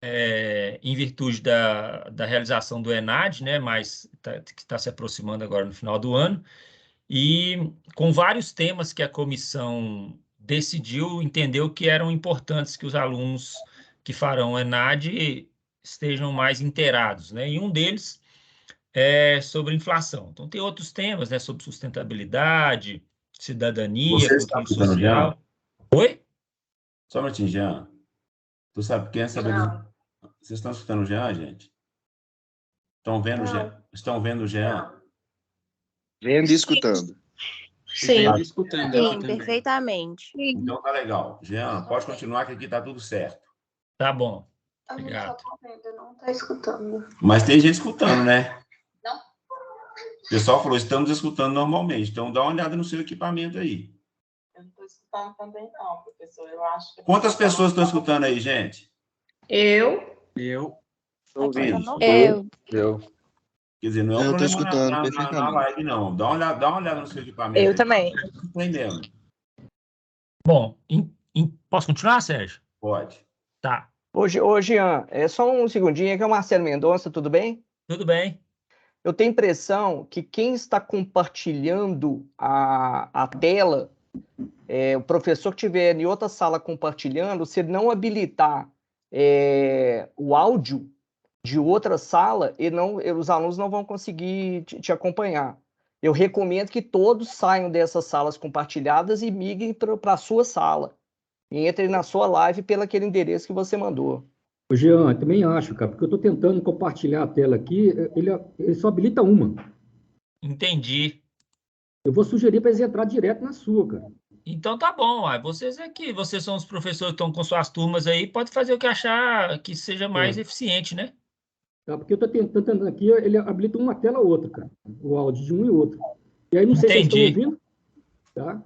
em virtude da realização do ENAD, né, que está se aproximando agora no final do ano, e com vários temas que a comissão decidiu, entendeu que eram importantes que os alunos que farão o ENAD estejam mais inteirados, né? E um deles é sobre inflação. Então, tem outros temas, né, sobre sustentabilidade, cidadania, Você está controle escutando, Jean? social. Oi? Só um minutinho, Jean. Tu sabe quem é saber? Vocês estão escutando o Jean, gente? Estão vendo o Jean? Estão vendo o Jean? Vendo e escutando. Sim. Vendo e escutando aqui Sim, também. perfeitamente. Então tá legal. Jean, pode continuar que aqui tá tudo certo. Tá bom. A gente Obrigado. só tá vendo, não tá escutando. Mas tem gente escutando, né? Não. O pessoal falou, estamos escutando normalmente. Então dá uma olhada no seu equipamento aí. Eu não estou escutando também, não, professor. Eu acho que... Quantas pessoas estão escutando aí, gente? Eu. Estou ouvindo. Eu. Quer dizer, não é um Eu tô problema escutando na perfeitamente. live, não. Dá uma olhada no seu equipamento. Eu aí. também. Entendendo? Bom, posso continuar, Sérgio? Pode. Tá. Ô, Jean, é só um segundinho, aqui é o Marcelo Mendonça, tudo bem? Tudo bem. Eu tenho a impressão que quem está compartilhando a tela, o professor que estiver em outra sala compartilhando, se ele não habilitar o áudio de outra sala, os alunos não vão conseguir te acompanhar. Eu recomendo que todos saiam dessas salas compartilhadas e migrem para a sua sala. E entrem na sua live pelo aquele endereço que você mandou. Ô, Jean, também acho, cara, porque eu estou tentando compartilhar a tela aqui, ele só habilita uma. Entendi. Eu vou sugerir para eles entrar direto na sua, cara. Então tá bom. Vocês aqui, vocês são os professores que estão com suas turmas aí, pode fazer o que achar que seja mais eficiente, né? Tá? Porque eu estou tentando aqui, ele habilita uma tela ou outra, cara. O áudio de um e outro. E aí não sei se eles estão ouvindo. Tá?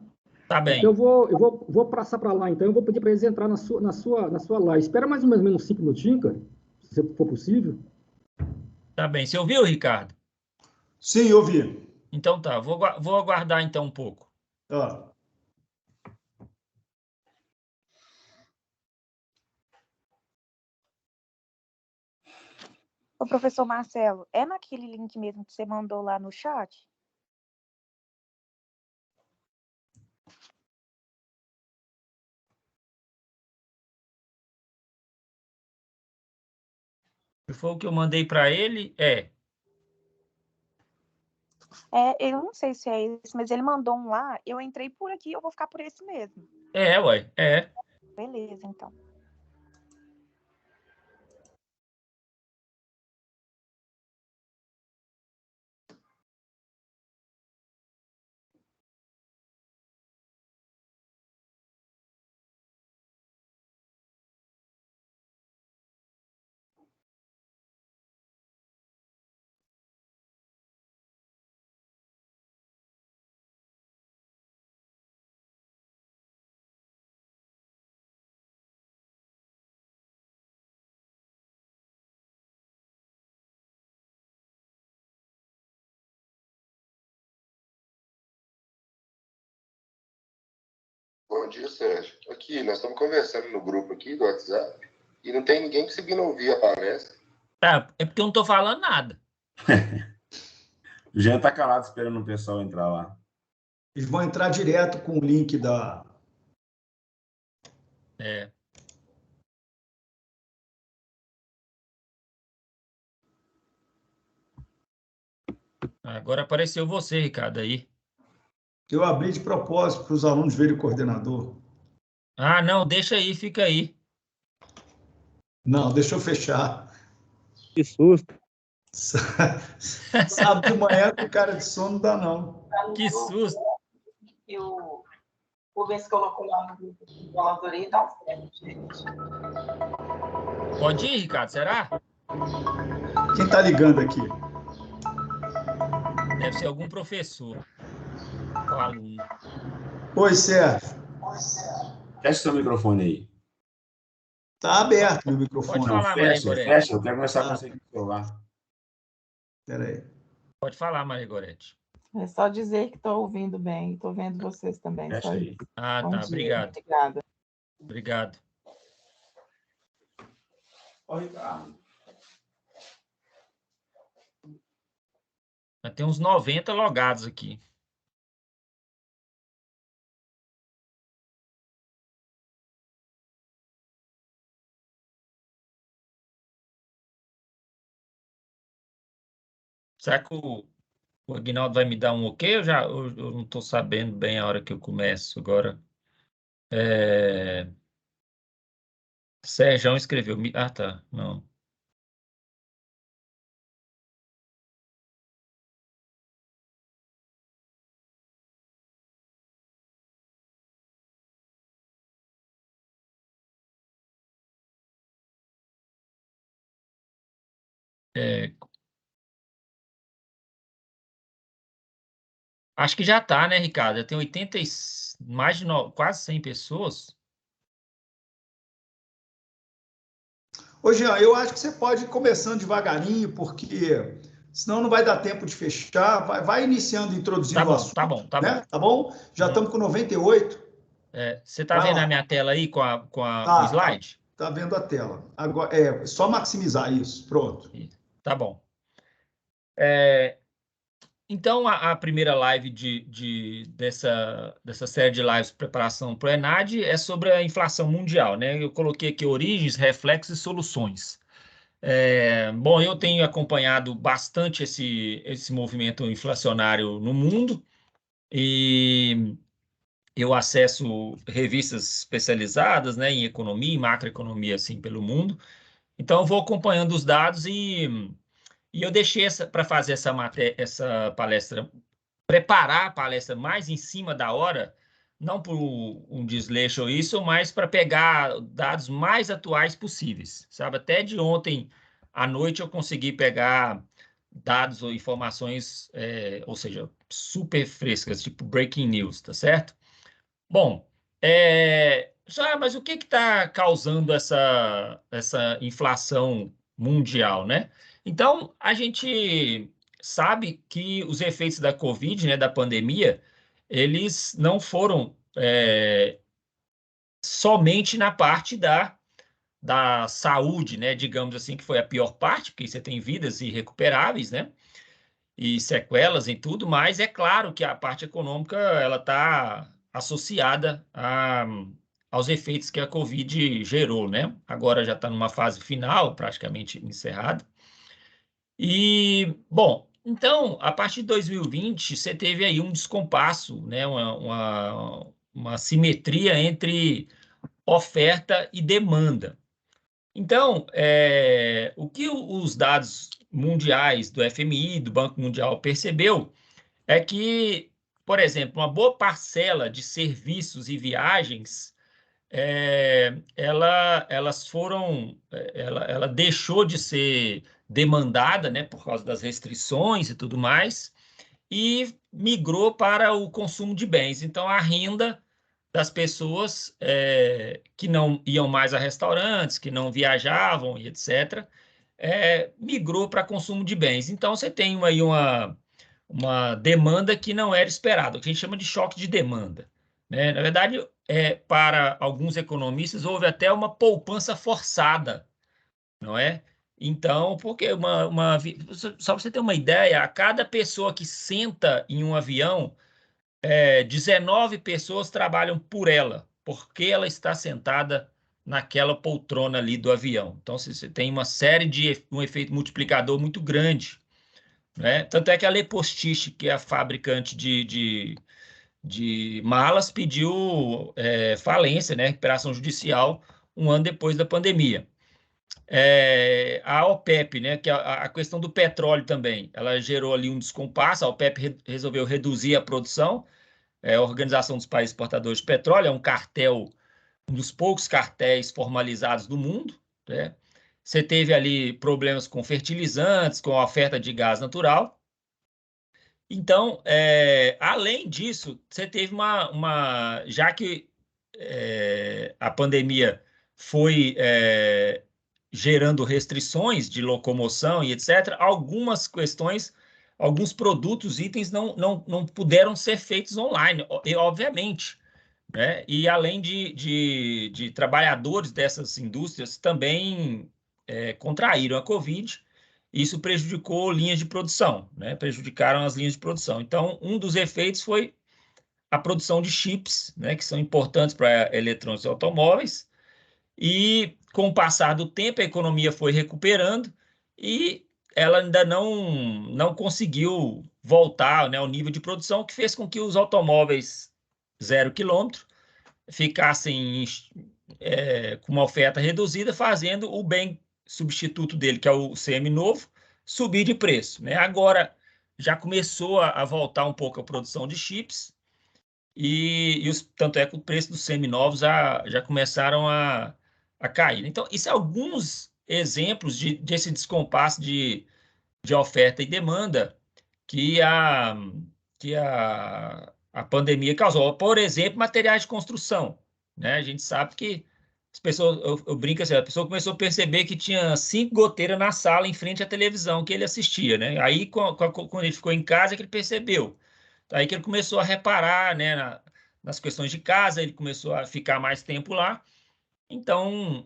Tá bem. Então eu vou passar para lá, então eu vou pedir para eles entrar na sua live. Espera mais ou menos 5 minutinhos, cara, se for possível. Tá bem. Você ouviu, Ricardo? Sim, ouvi. Então tá, vou aguardar então um pouco. Tá. Ô, professor Marcelo, é naquele link mesmo que você mandou lá no chat? Foi o que eu mandei para ele? Eu não sei se é esse, mas ele mandou um lá, eu entrei por aqui, eu vou ficar por esse mesmo. Ué. Beleza, então. Bom dia, Sérgio. Aqui, nós estamos conversando no grupo aqui do WhatsApp e não tem ninguém conseguindo ouvir a palestra. Tá, é porque eu não estou falando nada. O Jean está calado esperando o pessoal entrar lá. Eles vão entrar direto com o link da... Agora apareceu você, Ricardo, aí. Eu abri de propósito para os alunos verem o coordenador. Ah, não, deixa aí, fica aí. Não, deixa eu fechar. Que susto. Sábado de manhã com cara de sono não dá, não. Que susto. E o Rubens colocou lá no grupo de voluntaria e dá certo, gente. Pode ir, Ricardo, será? Quem está ligando aqui? Deve ser algum professor. Ou aluno. Oi, Sérgio. Fecha seu microfone aí. Está aberto meu microfone. Pode falar, Maria Gorete. Fecha, eu quero conversar com você aqui no celular. Espera aí. Pode falar, Maria Gorete. É só dizer que estou ouvindo bem, estou vendo vocês também. Fecha Só aí. isso. Ah, Bom tá, dia, obrigado. Obrigada. Obrigado. Ó, Ricardo. Tem uns 90 logados aqui. Será que o Aguinaldo vai me dar um ok? Eu não estou sabendo bem a hora que eu começo agora. Sérgio escreveu. Ah, tá. Não. Acho que já está, né, Ricardo? Já tem 80 mais de quase 100 pessoas. Ô, Jean, eu acho que você pode ir começando devagarinho, porque senão não vai dar tempo de fechar. Vai iniciando, introduzindo o assunto. Tá bom. Tá bom? Já estamos com 98. Você está vendo a minha tela aí com o slide? Tá vendo a tela. Agora, é só maximizar isso. Pronto. Tá bom. Então, a primeira live dessa série de lives de preparação para o ENAD é sobre a inflação mundial, né? Eu coloquei aqui origens, reflexos e soluções. Bom, eu tenho acompanhado bastante esse movimento inflacionário no mundo e eu acesso revistas especializadas, né, em economia e macroeconomia, assim, pelo mundo. Então, eu vou acompanhando os dados e eu deixei para fazer essa palestra, preparar a palestra mais em cima da hora, não por um desleixo ou isso, mas para pegar dados mais atuais possíveis, sabe? Até de ontem à noite eu consegui pegar dados ou informações, ou seja, super frescas, tipo breaking news, tá certo? Bom, mas o que está causando essa inflação mundial, né? Então, a gente sabe que os efeitos da Covid, né, da pandemia, eles não foram somente na parte da saúde, né, digamos assim, que foi a pior parte, porque você tem vidas irrecuperáveis, né, e sequelas em tudo, mas é claro que a parte econômica ela está associada aos efeitos que a Covid gerou, né? Agora já está numa fase final, praticamente encerrada. E, bom, então, a partir de 2020, você teve aí um descompasso, né? Uma simetria entre oferta e demanda. Então, o que os dados mundiais do FMI, do Banco Mundial, percebeu é que, por exemplo, uma boa parcela de serviços e viagens, ela deixou de ser demandada, né, por causa das restrições e tudo mais, e migrou para o consumo de bens. Então, a renda das pessoas que não iam mais a restaurantes, que não viajavam e etc., migrou para consumo de bens. Então, você tem aí uma demanda que não era esperada, o que a gente chama de choque de demanda, né? Na verdade, para alguns economistas, houve até uma poupança forçada, não é? Então, porque só para você ter uma ideia, a cada pessoa que senta em um avião, 19 pessoas trabalham por ela, porque ela está sentada naquela poltrona ali do avião. Então, você tem uma série um efeito multiplicador muito grande, né? Tanto é que a Le Postiche, que é a fabricante de malas, pediu falência, né? Recuperação judicial, um ano depois da pandemia. A OPEP, né? Que a questão do petróleo também, ela gerou ali um descompasso. A OPEP resolveu reduzir a produção. A Organização dos Países Exportadores de Petróleo é um cartel, um dos poucos cartéis formalizados do mundo, né? Você teve ali problemas com fertilizantes, com a oferta de gás natural. Então, além disso, você teve já que a pandemia foi gerando restrições de locomoção e etc., algumas questões, alguns produtos, itens não puderam ser feitos online, obviamente, né? E além de trabalhadores dessas indústrias também contraíram a Covid. Isso prejudicou linhas de produção, né? Prejudicaram as linhas de produção. Então, um dos efeitos foi a produção de chips, né? Que são importantes para eletrônicos e automóveis. E, com o passar do tempo, a economia foi recuperando e ela ainda não conseguiu voltar, né, ao nível de produção, o que fez com que os automóveis 0 quilômetro ficassem com uma oferta reduzida, fazendo o bem substituto dele, que é o seminovo, subir de preço, né? Agora já começou a voltar um pouco a produção de chips tanto é que o preço dos seminovos já começaram a cair. Então, isso é alguns exemplos desse descompasso de oferta e demanda que a pandemia causou. Por exemplo, materiais de construção, né? A gente sabe que as pessoas, eu brinco assim, a pessoa começou a perceber que tinha 5 goteiras na sala em frente à televisão que ele assistia, né? Aí, quando ele ficou em casa, é que ele percebeu. Aí que ele começou a reparar, né, nas questões de casa, ele começou a ficar mais tempo lá. Então,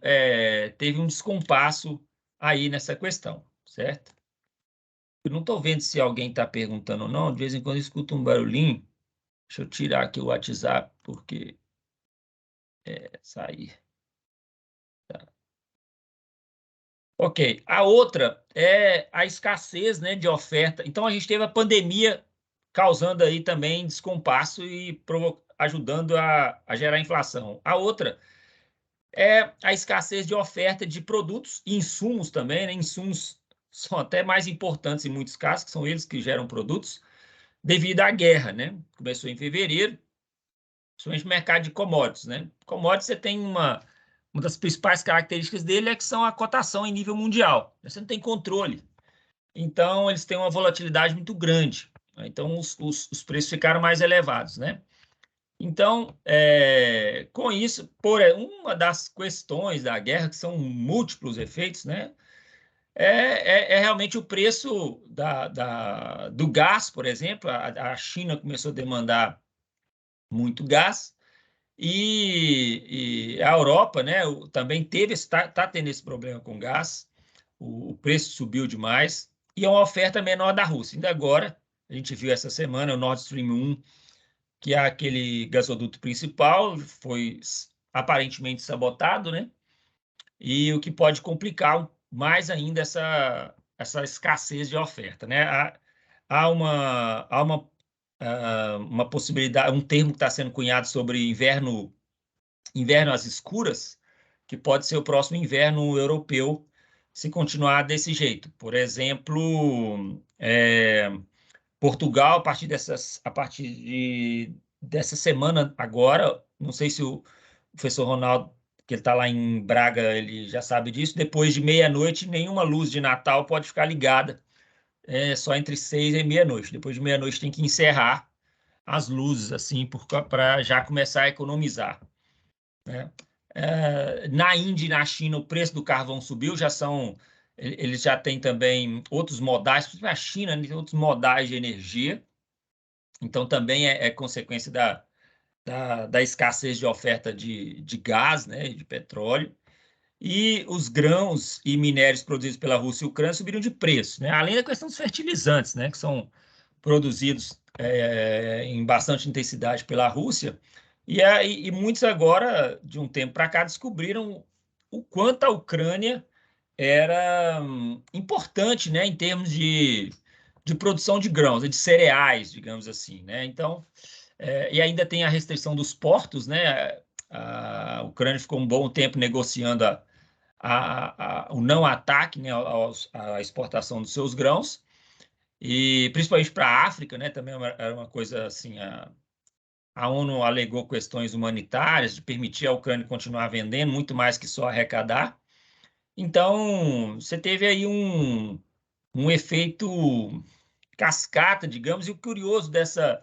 teve um descompasso aí nessa questão, certo? Eu não estou vendo se alguém está perguntando ou não. De vez em quando eu escuto um barulhinho. Deixa eu tirar aqui o WhatsApp, porque sair. Tá. Ok. A outra é a escassez, né, de oferta. Então, a gente teve a pandemia causando aí também descompasso e ajudando a gerar inflação. A outra é a escassez de oferta de produtos e insumos também, né? Insumos são até mais importantes em muitos casos, que são eles que geram produtos, devido à guerra, né? Começou em fevereiro, principalmente no mercado de commodities, né? Commodities, você tem uma das principais características dele é que são a cotação em nível mundial. Você não tem controle. Então, eles têm uma volatilidade muito grande. Então, os preços ficaram mais elevados, né? Então, com isso, uma das questões da guerra, que são múltiplos efeitos, né? Realmente o preço do gás, por exemplo. A China começou a demandar muito gás e a Europa, né, também está tendo esse problema com gás. O preço subiu demais e é uma oferta menor da Rússia. Ainda agora, a gente viu essa semana o Nord Stream 1, que é aquele gasoduto principal, foi aparentemente sabotado, né? E o que pode complicar mais ainda essa escassez de oferta, né? Há uma possibilidade, um termo que está sendo cunhado sobre inverno às escuras, que pode ser o próximo inverno europeu, se continuar desse jeito. Por exemplo, Portugal, a partir dessa semana agora, não sei se o professor Ronaldo, que ele está lá em Braga, ele já sabe disso, depois de meia-noite, nenhuma luz de Natal pode ficar ligada, só entre 6 e meia-noite. Depois de meia-noite tem que encerrar as luzes, assim, para já começar a economizar, né? Na Índia e na China, o preço do carvão subiu, eles já têm também outros modais, na China, né, tem outros modais de energia, então também é consequência da escassez de oferta de gás, né, de petróleo, e os grãos e minérios produzidos pela Rússia e Ucrânia subiram de preço, né, além da questão dos fertilizantes, né, que são produzidos em bastante intensidade pela Rússia, e muitos agora, de um tempo para cá, descobriram o quanto a Ucrânia era importante, né, em termos de produção de grãos, de cereais, digamos assim, né? Então, e ainda tem a restrição dos portos, né? A Ucrânia ficou um bom tempo negociando o não ataque, né, à exportação dos seus grãos, e principalmente para a África, né? Também era uma coisa assim. A ONU alegou questões humanitárias de permitir a Ucrânia continuar vendendo, muito mais que só arrecadar. Então, você teve aí um efeito cascata, digamos, e o curioso dessa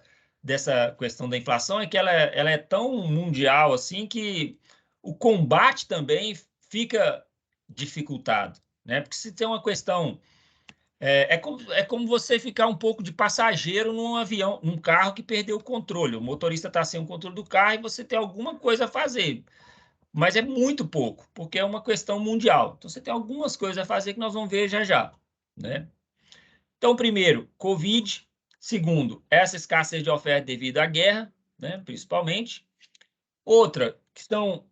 questão da inflação é que ela é tão mundial assim que o combate também fica dificultado, né? Porque se tem uma questão... É como você ficar um pouco de passageiro num avião, num carro que perdeu o controle. O motorista está sem o controle do carro e você tem alguma coisa a fazer. mas é muito pouco, porque é uma questão mundial. Então, você tem algumas coisas a fazer que nós vamos ver já já, né? Então, primeiro, Covid. Segundo, essa escassez de oferta devido à guerra, né, principalmente. Outra questão,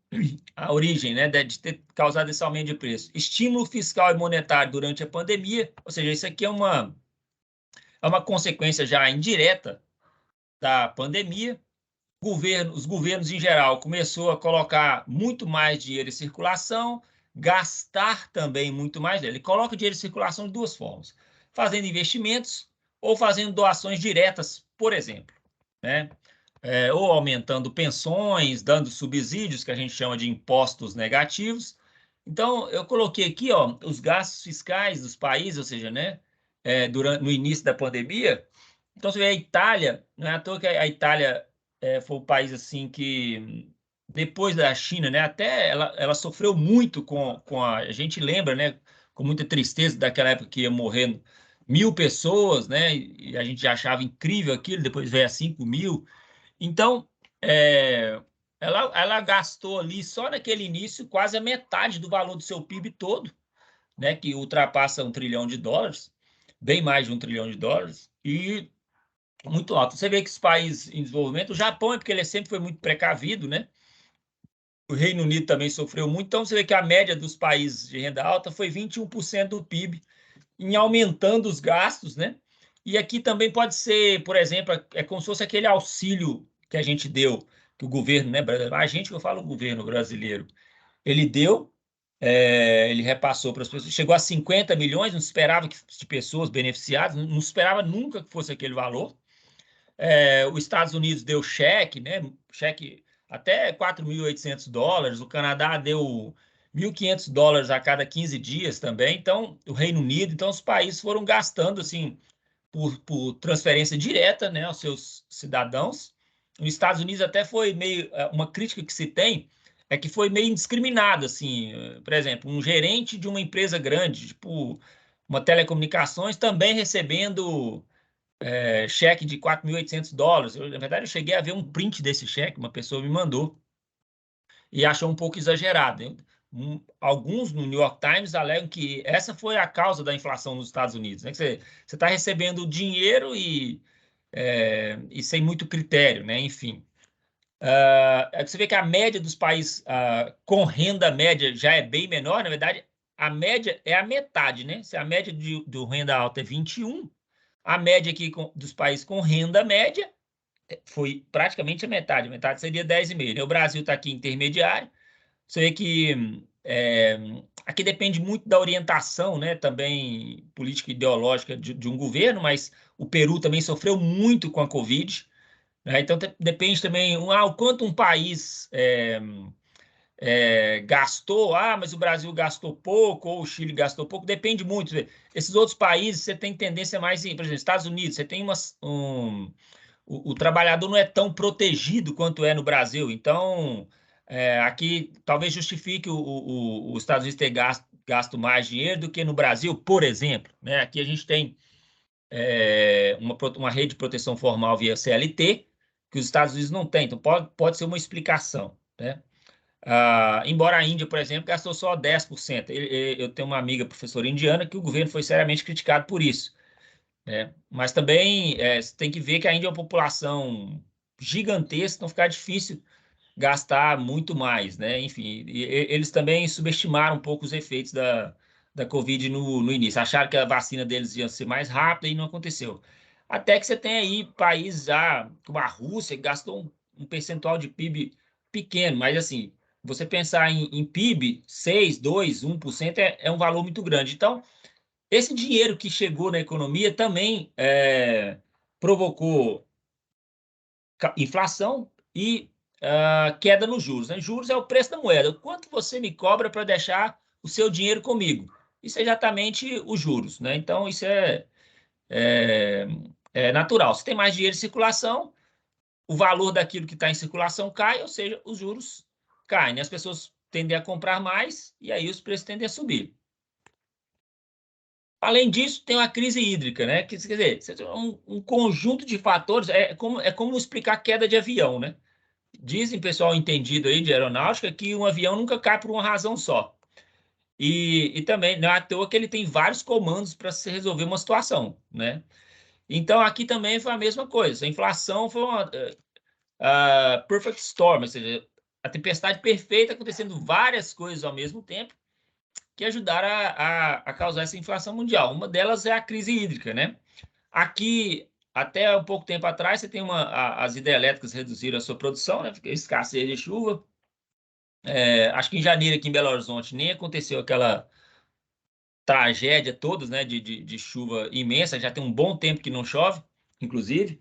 a origem, né, de ter causado esse aumento de preço. Estímulo fiscal e monetário durante a pandemia, ou seja, isso aqui é uma consequência já indireta da pandemia. Os governos em geral começou a colocar muito mais dinheiro em circulação, gastar também muito mais. Ele coloca dinheiro em circulação de duas formas: fazendo investimentos ou fazendo doações diretas, por exemplo, né? Ou aumentando pensões, dando subsídios, que a gente chama de impostos negativos. Então, eu coloquei aqui, ó, os gastos fiscais dos países, ou seja, né, no início da pandemia. Então, você vê a Itália, não é à toa que a Itália foi o país assim que, depois da China, né, até ela sofreu muito com a gente lembra, né, com muita tristeza daquela época que ia morrendo 1.000 pessoas, né, e a gente já achava incrível aquilo, depois veio a 5.000. Então, ela gastou ali, só naquele início, quase a metade do valor do seu PIB todo, né, que ultrapassa $1 trilhão, bem mais de $1 trilhão, e muito alto. Você vê que os países em desenvolvimento, o Japão é porque ele sempre foi muito precavido, né? O Reino Unido também sofreu muito. Então, você vê que a média dos países de renda alta foi 21% do PIB, em aumentando os gastos, né? E aqui também pode ser, por exemplo, é como se fosse aquele auxílio que a gente deu, que o governo, né, a gente, que eu falo o governo brasileiro, ele deu, ele repassou para as pessoas, chegou a 50 milhões, não esperava de pessoas beneficiadas, não esperava nunca que fosse aquele valor. Os Estados Unidos deu cheque, né? Cheque até $4.800. O Canadá deu $1.500 a cada 15 dias também. Então, o Reino Unido, então os países foram gastando assim por transferência direta, né, aos seus cidadãos. Os Estados Unidos até foi meio uma crítica que se tem é que foi meio indiscriminado, assim, por exemplo, um gerente de uma empresa grande, tipo uma telecomunicações, também recebendo cheque de $4.800. Na verdade, eu cheguei a ver um print desse cheque, uma pessoa me mandou, e achou um pouco exagerado. Alguns no New York Times alegam que essa foi a causa da inflação nos Estados Unidos, né? Que você está recebendo dinheiro e sem muito critério, né? Enfim. Você vê que a média dos países com renda média já é bem menor. Na verdade, a média é a metade, né? Se a média do renda alta é 21, a média aqui dos países com renda média foi praticamente a metade. A metade seria 10,5, né? O Brasil está aqui intermediário. Você vê que aqui depende muito da orientação, né? Também política ideológica de um governo, mas o Peru também sofreu muito com a Covid, né? Então depende também o quanto um país gastou, mas o Brasil gastou pouco, ou o Chile gastou pouco, depende muito. Esses outros países, você tem tendência mais, por exemplo, Estados Unidos, você tem o trabalhador não é tão protegido quanto é no Brasil, então aqui talvez justifique os Estados Unidos ter gasto mais dinheiro do que no Brasil, por exemplo, né? Aqui a gente tem uma rede de proteção formal via CLT, que os Estados Unidos não têm, então pode ser uma explicação, né? Embora a Índia, por exemplo, gastou só 10%. Eu tenho uma amiga professora indiana que o governo foi seriamente criticado por isso, né? Mas também você tem que ver que a Índia é uma população gigantesca, então fica difícil gastar muito mais, né? Enfim, eles também subestimaram um pouco os efeitos da Covid no início. Acharam que a vacina deles ia ser mais rápida e não aconteceu. Até que você tem aí países já, como a Rússia, que gastou um percentual de PIB pequeno, mas assim, você pensar em PIB, 6, 2, 1% é um valor muito grande. Então, esse dinheiro que chegou na economia também provocou inflação e queda nos juros, né? Juros é o preço da moeda. O quanto você me cobra para deixar o seu dinheiro comigo? Isso é exatamente os juros, né? Então, isso é natural. Se tem mais dinheiro em circulação, o valor daquilo que está em circulação cai, ou seja, os juros caem, né? As pessoas tendem a comprar mais e aí os preços tendem a subir. Além disso, tem uma crise hídrica, né? Quer dizer, um conjunto de fatores, é como explicar a queda de avião, né? dizem, pessoal entendido aí de aeronáutica, que um avião nunca cai por uma razão só. E também não é à toa que ele tem vários comandos para se resolver uma situação, né? Então, aqui também foi a mesma coisa. A inflação foi uma perfect storm, ou seja, a tempestade perfeita, acontecendo várias coisas ao mesmo tempo, que ajudaram a causar essa inflação mundial. Uma delas é a crise hídrica, né? Aqui, até um pouco tempo atrás, você tem as hidrelétricas reduziram a sua produção, né? Fica escassez de chuva. Acho que em janeiro, aqui em Belo Horizonte, nem aconteceu aquela tragédia toda, né? De chuva imensa, já tem um bom tempo que não chove, inclusive.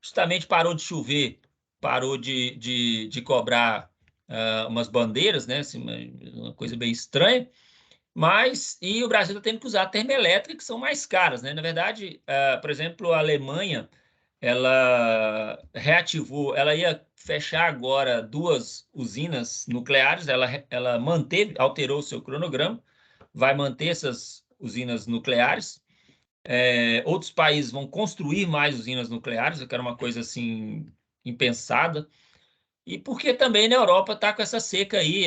Justamente parou de chover, parou de cobrar umas bandeiras, né? Assim, uma coisa bem estranha. E o Brasil está tendo que usar termoelétricas que são mais caras, né? Na verdade, por exemplo, a Alemanha, ela reativou, ela ia fechar agora 2 usinas nucleares, ela alterou o seu cronograma, vai manter essas usinas nucleares. Outros países vão construir mais usinas nucleares, que era uma coisa assim impensada. E porque também na Europa está com essa seca aí,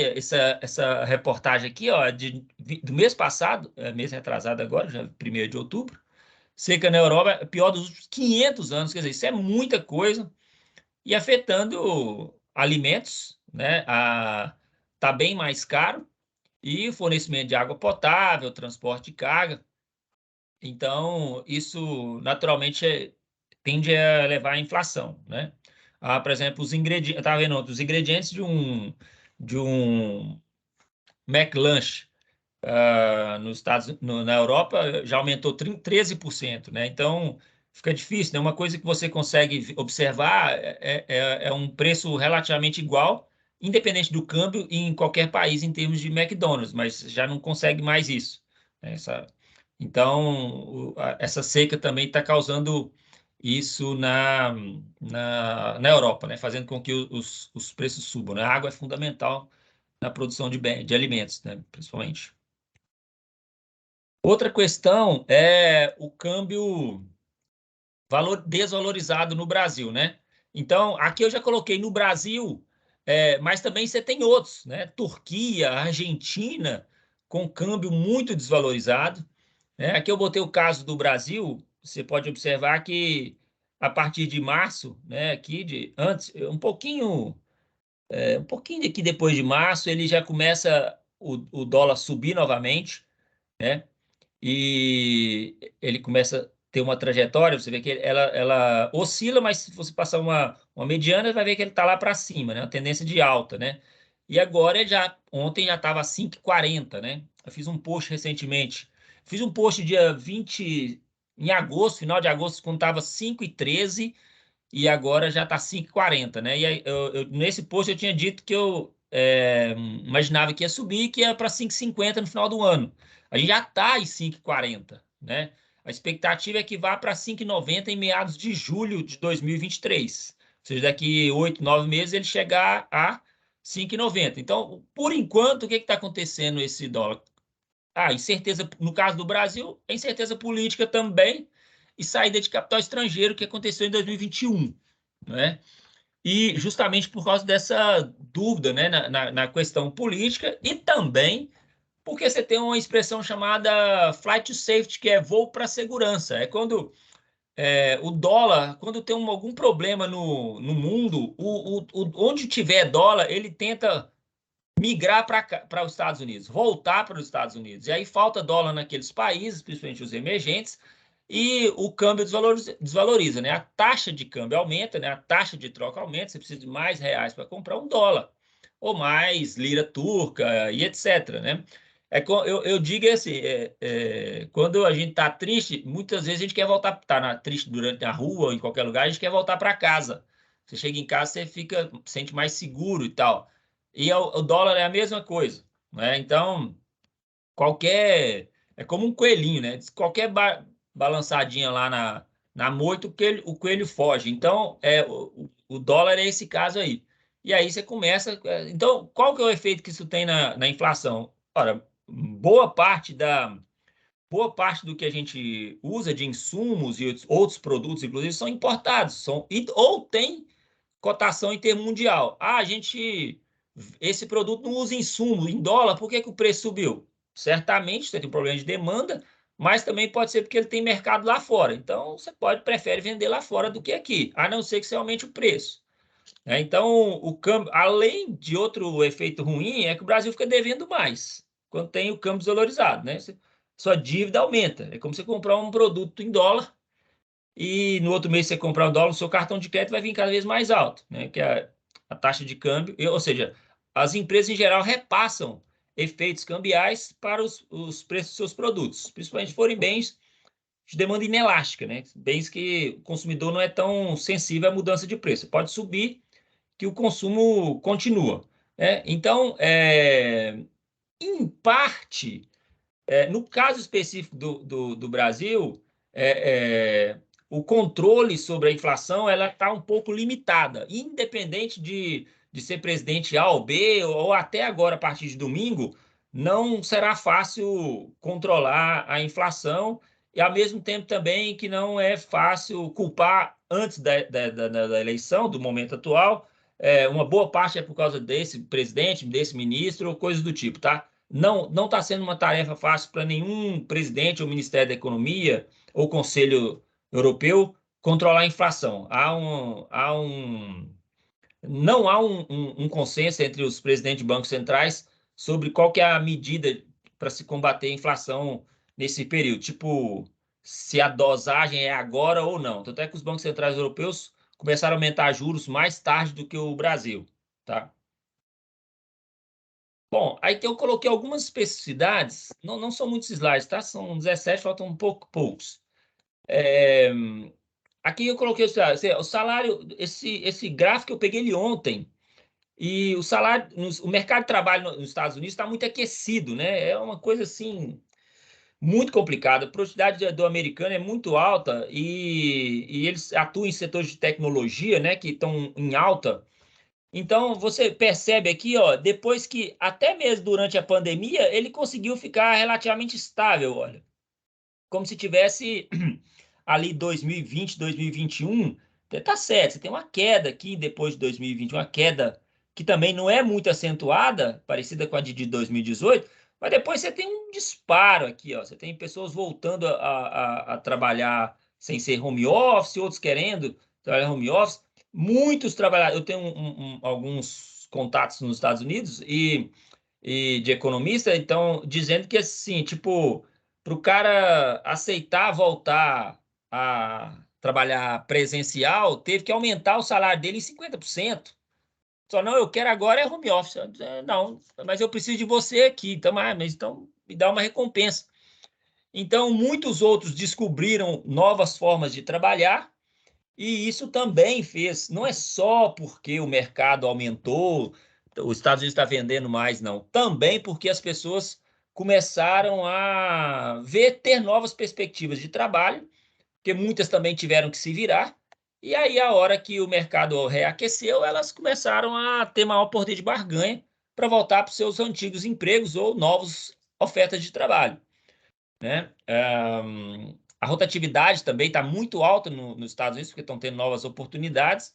essa reportagem aqui, ó, do mês passado, mês retrasado agora, já 1º de outubro, seca na Europa é pior dos últimos 500 anos, quer dizer, isso é muita coisa, e afetando alimentos, né? Tá bem mais caro, e o fornecimento de água potável, transporte de carga. Então, isso naturalmente tende a levar à inflação, né? Por exemplo, os ingredientes, estava vendo ontem, os ingredientes de um McLanche na Europa já aumentou 13%, né? Então, fica difícil, né? Uma coisa que você consegue observar é um preço relativamente igual, independente do câmbio, em qualquer país em termos de McDonald's, mas já não consegue mais isso, né? Então, essa seca também está causando isso na Europa, né? Fazendo com que os preços subam, né? A água é fundamental na produção de alimentos, né? Principalmente. Outra questão é o câmbio desvalorizado no Brasil, né? Então, aqui eu já coloquei no Brasil, mas também você tem outros, né? Turquia, Argentina, com câmbio muito desvalorizado. Aqui eu botei o caso do Brasil, você pode observar que a partir de março, né, aqui antes, um pouquinho aqui depois de março, ele já começa o dólar subir novamente, né? E ele começa a ter uma trajetória, você vê que ela oscila, mas se você passar uma mediana, vai ver que ele está lá para cima, né? Uma tendência de alta, né? E agora, ontem já estava 5,40, né? Eu fiz um post recentemente. Fiz um post dia 20, em agosto, final de agosto, quando estava 5,13, e agora já está 5,40, né? E aí, nesse post eu tinha dito que eu imaginava que ia subir, que ia para 5,50 no final do ano. A gente já está em 5,40, né? A expectativa é que vá para 5,90 em meados de julho de 2023. Ou seja, daqui 8, 9 meses ele chegar a 5,90. Então, por enquanto, o que está acontecendo esse dólar? Incerteza, no caso do Brasil, é incerteza política também e saída de capital estrangeiro que aconteceu em 2021, né? E justamente por causa dessa dúvida, né, na questão política e também porque você tem uma expressão chamada flight to safety, que é voo para segurança. É quando o dólar, quando tem algum problema no mundo, onde tiver dólar, ele tenta migrar para os Estados Unidos, voltar para os Estados Unidos. E aí falta dólar naqueles países, principalmente os emergentes, e o câmbio desvaloriza, né? A taxa de câmbio aumenta, né? A taxa de troca aumenta, você precisa de mais reais para comprar um dólar, ou mais lira turca e etc, né? Eu digo assim, quando a gente está triste, muitas vezes a gente quer voltar, triste durante a rua ou em qualquer lugar, a gente quer voltar para casa. Você chega em casa, você sente mais seguro e tal. E o dólar é a mesma coisa, né? Então, é como um coelhinho, né? Qualquer balançadinha lá na moita, o coelho foge. Então, o dólar é esse caso aí. E aí você começa... Então, qual que é o efeito que isso tem na inflação? Ora, boa parte do que a gente usa de insumos e outros produtos, inclusive, são importados, ou tem cotação em termo mundial. Esse produto não usa insumo em dólar, por que o preço subiu? Certamente você tem um problema de demanda, mas também pode ser porque ele tem mercado lá fora. Então, você prefere vender lá fora do que aqui, a não ser que você aumente o preço. Então, o câmbio, além de outro efeito ruim, é que o Brasil fica devendo mais quando tem o câmbio desvalorizado, né? Sua dívida aumenta. É como você comprar um produto em dólar e no outro mês você comprar um dólar, o seu cartão de crédito vai vir cada vez mais alto, né? Que é a taxa de câmbio, ou seja, as empresas em geral repassam efeitos cambiais para os preços dos seus produtos, principalmente se forem bens de demanda inelástica, né? Bens que o consumidor não é tão sensível à mudança de preço. Pode subir que o consumo continua, né? Então, em parte, no caso específico do Brasil, o controle sobre a inflação ela está um pouco limitada, independente de ser presidente A ou B, ou até agora, a partir de domingo, não será fácil controlar a inflação, e ao mesmo tempo também que não é fácil culpar, antes da eleição, do momento atual, uma boa parte é por causa desse presidente, desse ministro, ou coisas do tipo, tá? Não está sendo uma tarefa fácil para nenhum presidente ou Ministério da Economia ou Conselho Europeu controlar a inflação. Não há um consenso entre os presidentes de bancos centrais sobre qual que é a medida para se combater a inflação nesse período. Tipo, se a dosagem é agora ou não. Tanto é que os bancos centrais europeus começaram a aumentar juros mais tarde do que o Brasil, tá? Bom, aí eu coloquei algumas especificidades, não são muitos slides, tá? São 17, faltam poucos. Aqui eu coloquei o salário, esse gráfico eu peguei ele ontem, e o salário, o mercado de trabalho nos Estados Unidos está muito aquecido, né? É uma coisa assim, muito complicada. A produtividade do americano é muito alta e eles atuam em setores de tecnologia, né, que estão em alta. Então, você percebe aqui, ó, depois que, até mesmo durante a pandemia, ele conseguiu ficar relativamente estável, olha. Como se tivesse ali 2020, 2021, tá certo, você tem uma queda aqui depois de 2020, uma queda que também não é muito acentuada, parecida com a de 2018, mas depois você tem um disparo aqui, ó. Você tem pessoas voltando a trabalhar sem ser home office, outros querendo trabalhar home office. Muitos trabalhadores, eu tenho alguns contatos nos Estados Unidos e de economista, então, dizendo que assim, tipo, para o cara aceitar voltar a trabalhar presencial, teve que aumentar o salário dele em 50%. Só não, eu quero agora é home office. Não, mas eu preciso de você aqui, então, mas então me dá uma recompensa. Então, muitos outros descobriram novas formas de trabalhar, e isso também fez, não é só porque o mercado aumentou, os Estados Unidos está vendendo mais, não. Também porque as pessoas começaram a ter novas perspectivas de trabalho, porque muitas também tiveram que se virar, e aí a hora que o mercado reaqueceu, elas começaram a ter maior poder de barganha para voltar para os seus antigos empregos ou novas ofertas de trabalho, né? A rotatividade também está muito alta nos Estados Unidos, porque estão tendo novas oportunidades.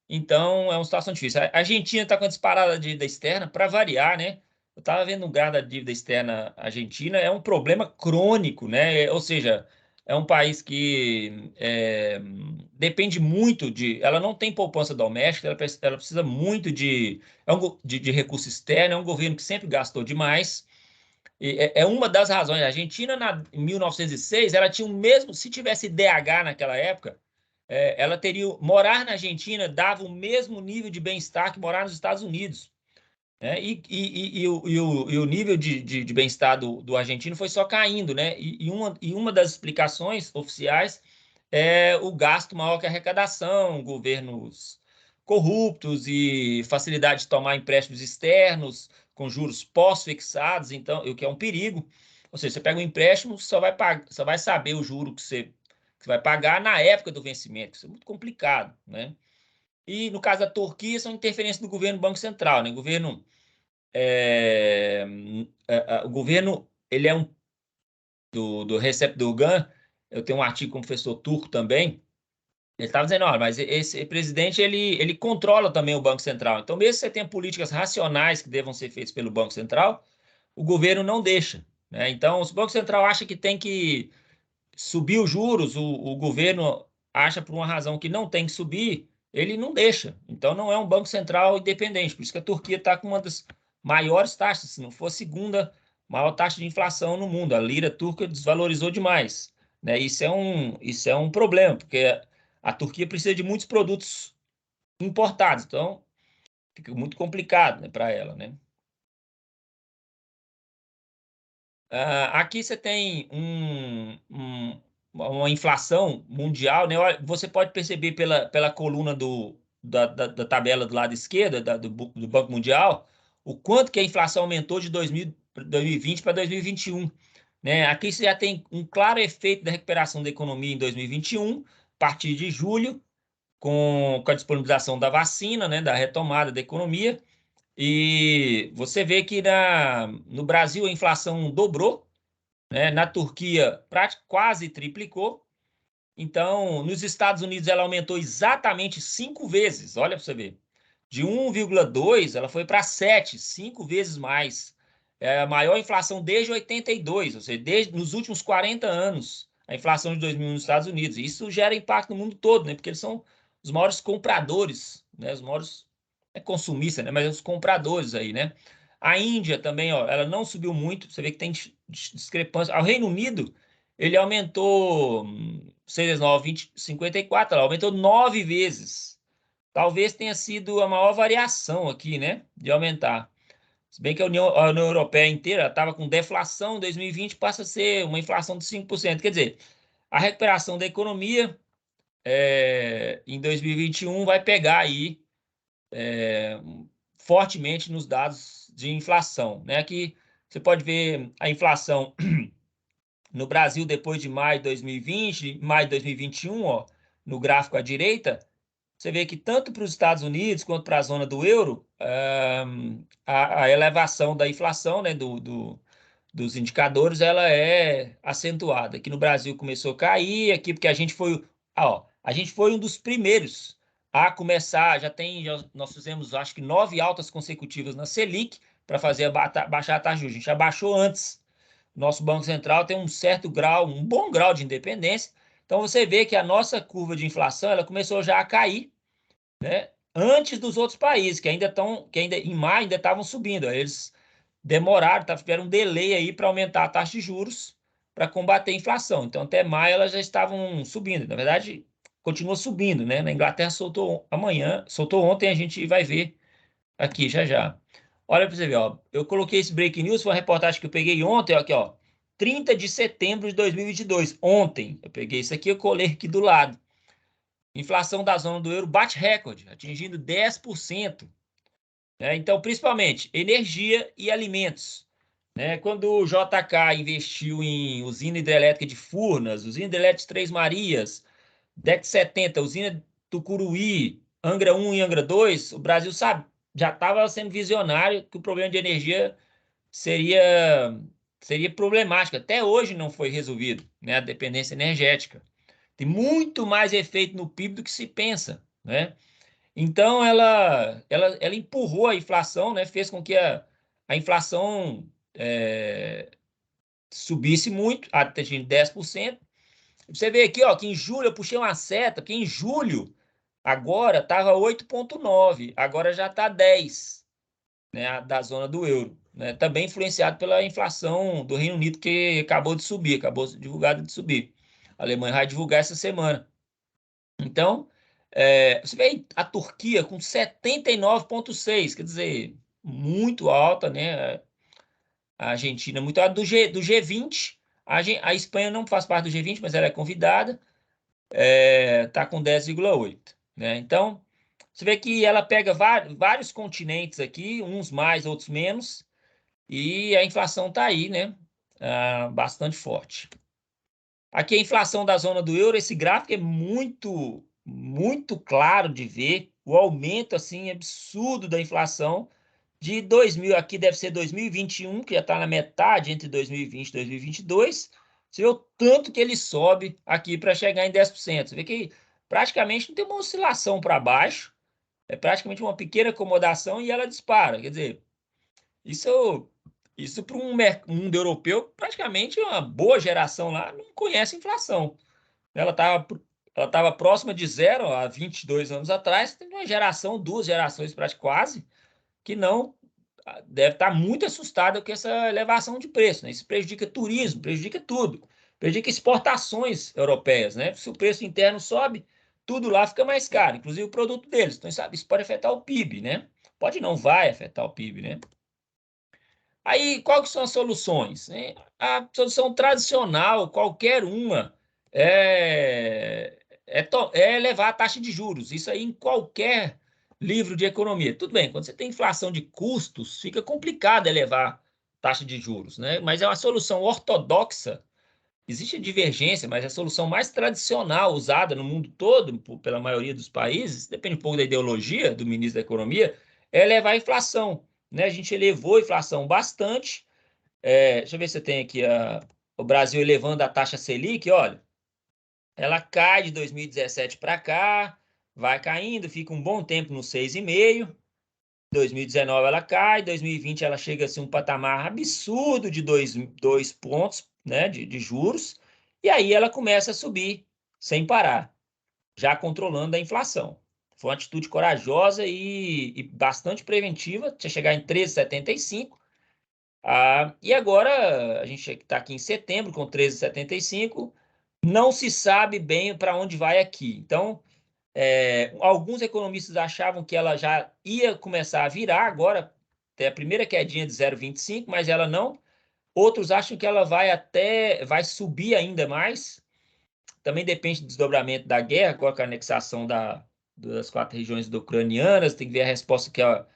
Então, é uma situação difícil. A Argentina está com a disparada da dívida externa, para variar, né? Eu estava vendo um gráfico da dívida externa argentina, é um problema crônico, né? Ou seja, é um país que depende muito de... Ela não tem poupança doméstica, ela precisa muito de recurso externo, é um governo que sempre gastou demais. É uma das razões. A Argentina, em 1906, ela tinha o mesmo... Se tivesse DH naquela época, ela teria... Morar na Argentina dava o mesmo nível de bem-estar que morar nos Estados Unidos, né? E o nível de bem-estar do argentino foi só caindo, né? E uma das explicações oficiais é o gasto maior que a arrecadação, governos corruptos e facilidade de tomar empréstimos externos com juros pós-fixados, então, o que é um perigo. Ou seja, você pega um empréstimo, só vai saber o juro que você vai pagar na época do vencimento. Isso é muito complicado, né? E no caso da Turquia, são interferências do governo do Banco Central, né? O governo, ele é do Recep Erdogan. Eu tenho um artigo com o professor turco também, Ele estava dizendo, olha, mas esse presidente, ele controla também o Banco Central. Então, mesmo que você tenha políticas racionais que devam ser feitas pelo Banco Central, o governo não deixa, né? Então, se o Banco Central acha que tem que subir os juros, o governo acha por uma razão que não tem que subir, ele não deixa. Então, não é um Banco Central independente. Por isso que a Turquia está com uma das maiores taxas, se não for a segunda maior taxa de inflação no mundo. A lira turca desvalorizou demais, né? Isso é um problema, porque a Turquia precisa de muitos produtos importados, então fica muito complicado, né, para ela, né? Aqui você tem uma inflação mundial, né? Você pode perceber pela coluna da tabela do lado esquerdo do Banco Mundial o quanto que a inflação aumentou de 2020 para 2021. Né? Aqui você já tem um claro efeito da recuperação da economia em 2021, a partir de julho, com a disponibilização da vacina, né, da retomada da economia. E você vê que no Brasil a inflação dobrou, né? Na Turquia quase triplicou. Então, nos Estados Unidos ela aumentou exatamente 5 vezes, olha para você ver. De 1,2 ela foi para 7, 5 vezes mais. É a maior inflação desde 82, ou seja, nos últimos 40 anos, a inflação de 2001 nos Estados Unidos. Isso gera impacto no mundo todo, né? Porque eles são os maiores compradores, né? Os maiores consumistas, né? Mas os compradores aí, né? A Índia também, ó, ela não subiu muito, você vê que tem discrepância. O Reino Unido, ele aumentou 54, ela aumentou 9 vezes. Talvez tenha sido a maior variação aqui, né, de aumentar. Se bem que a União Europeia inteira estava com deflação em 2020, passa a ser uma inflação de 5%. Quer dizer, a recuperação da economia em 2021 vai pegar aí fortemente nos dados de inflação, né? Aqui você pode ver a inflação no Brasil depois de maio de 2020, maio de 2021, ó, no gráfico à direita, você vê que tanto para os Estados Unidos quanto para a zona do euro, a elevação da inflação, né, dos indicadores, ela é acentuada. Aqui no Brasil começou a cair, aqui porque a gente foi um dos primeiros a começar, nós fizemos, acho que 9 altas consecutivas na Selic para fazer baixar a taxa de juros. A gente já baixou antes. Nosso Banco Central tem um certo grau, um bom grau de independência. Então, você vê que a nossa curva de inflação ela começou já a cair, né, antes dos outros países, que ainda em maio ainda estavam subindo. Eles demoraram, tiveram um delay aí para aumentar a taxa de juros para combater a inflação. Então, até maio elas já estavam subindo. Na verdade, continua subindo, né? Na Inglaterra soltou ontem, a gente vai ver aqui já já. Olha para você ver, ó. Eu coloquei esse breaking news, foi uma reportagem que eu peguei ontem, ó, aqui, ó. 30 de setembro de 2022. Ontem, eu peguei isso aqui, eu colei aqui do lado. Inflação da zona do euro bate recorde, atingindo 10%. Né? Então, principalmente, energia e alimentos. Né? Quando o JK investiu em usina hidrelétrica de Furnas, usina hidrelétrica de Três Marias, DEC 70, usina Tucuruí, Angra 1 e Angra 2, o Brasil já estava sendo visionário que o problema de energia seria problemático. Até hoje não foi resolvido, né? A dependência energética. Tem muito mais efeito no PIB do que se pensa, né? Então, ela empurrou a inflação, né? Fez com que a inflação subisse muito, atingindo 10%. Você vê aqui, ó, que em julho eu puxei uma seta, que em julho agora estava 8,9, agora já está 10, né, da zona do euro. Né, também influenciado pela inflação do Reino Unido, que acabou de subir, acabou divulgado de subir. A Alemanha vai divulgar essa semana. Então, você vê a Turquia com 79,6, quer dizer, muito alta, né? A Argentina muito alta, do G20. A Espanha não faz parte do G20, mas ela é convidada, está com 10,8. Né? Então, você vê que ela pega vários continentes aqui, uns mais, outros menos, e a inflação está aí, né? Bastante forte. Aqui a inflação da zona do euro, esse gráfico é muito, muito claro de ver, o aumento assim absurdo da inflação de 2000, aqui deve ser 2021, que já está na metade entre 2020 e 2022, você vê o tanto que ele sobe aqui para chegar em 10%. Você vê que praticamente não tem uma oscilação para baixo, é praticamente uma pequena acomodação e ela dispara. Quer dizer, isso para um mundo europeu, praticamente uma boa geração lá não conhece inflação. Ela estava próxima de zero há 22 anos atrás, tem uma geração, 2 gerações quase, que não deve estar muito assustada com essa elevação de preço, né? Isso prejudica turismo, prejudica tudo, prejudica exportações europeias, né? Se o preço interno sobe, tudo lá fica mais caro, inclusive o produto deles. Então, isso pode afetar o PIB, né? Pode não, vai afetar o PIB, né? Aí, quais são as soluções? A solução tradicional, qualquer uma, é elevar a taxa de juros. Isso aí em qualquer livro de economia. Tudo bem, quando você tem inflação de custos, fica complicado elevar a taxa de juros, né? Mas é uma solução ortodoxa. Existe divergência, mas é a solução mais tradicional usada no mundo todo, pela maioria dos países, depende um pouco da ideologia do ministro da Economia, é elevar a inflação, né? A gente elevou a inflação bastante. Deixa eu ver se tem aqui o Brasil elevando a taxa Selic, olha. Ela cai de 2017 para cá, vai caindo, fica um bom tempo no 6,5%. 2019 ela cai, 2020 ela chega a ser um patamar absurdo de 2 pontos, né, de juros, e aí ela começa a subir sem parar, já controlando a inflação. Foi uma atitude corajosa e bastante preventiva, tinha chegar em 13,75%. E agora a gente está aqui em setembro com 13,75%, não se sabe bem para onde vai aqui. Então, alguns economistas achavam que ela já ia começar a virar agora, tem a primeira quedinha de 0,25, mas ela não. Outros acham que ela vai subir ainda mais. Também depende do desdobramento da guerra, agora com a anexação das 4 regiões ucranianas, tem que ver a resposta que a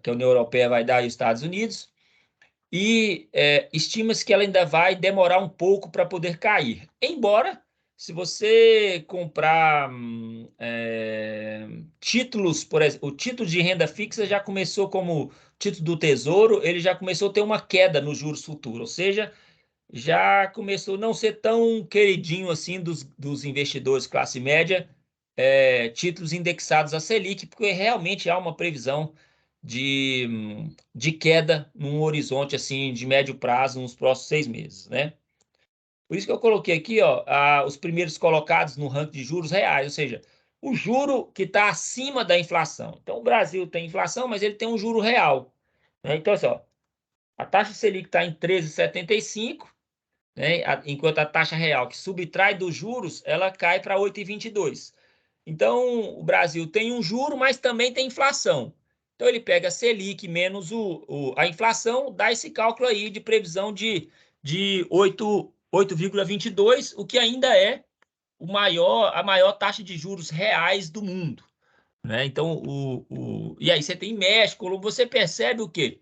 União Europeia vai dar aos Estados Unidos. E estima-se que ela ainda vai demorar um pouco para poder cair. Embora, se você comprar títulos, por exemplo, o título de renda fixa já começou como título do Tesouro, ele já começou a ter uma queda nos juros futuros, ou seja, já começou a não ser tão queridinho assim dos investidores classe média, títulos indexados a Selic, porque realmente há uma previsão de queda num horizonte assim de médio prazo nos próximos 6 meses, né? Por isso que eu coloquei aqui, ó, os primeiros colocados no ranking de juros reais, ou seja, o juro que está acima da inflação. Então, o Brasil tem inflação, mas ele tem um juro real, né? Então, assim, ó, a taxa Selic está em 13,75, né? Enquanto a taxa real, que subtrai dos juros, ela cai para 8,22. Então, o Brasil tem um juro, mas também tem inflação. Então, ele pega a Selic menos a inflação, dá esse cálculo aí de previsão de 8,22, o que ainda é a maior taxa de juros reais do mundo, né? Então, e aí você tem México, você percebe o quê?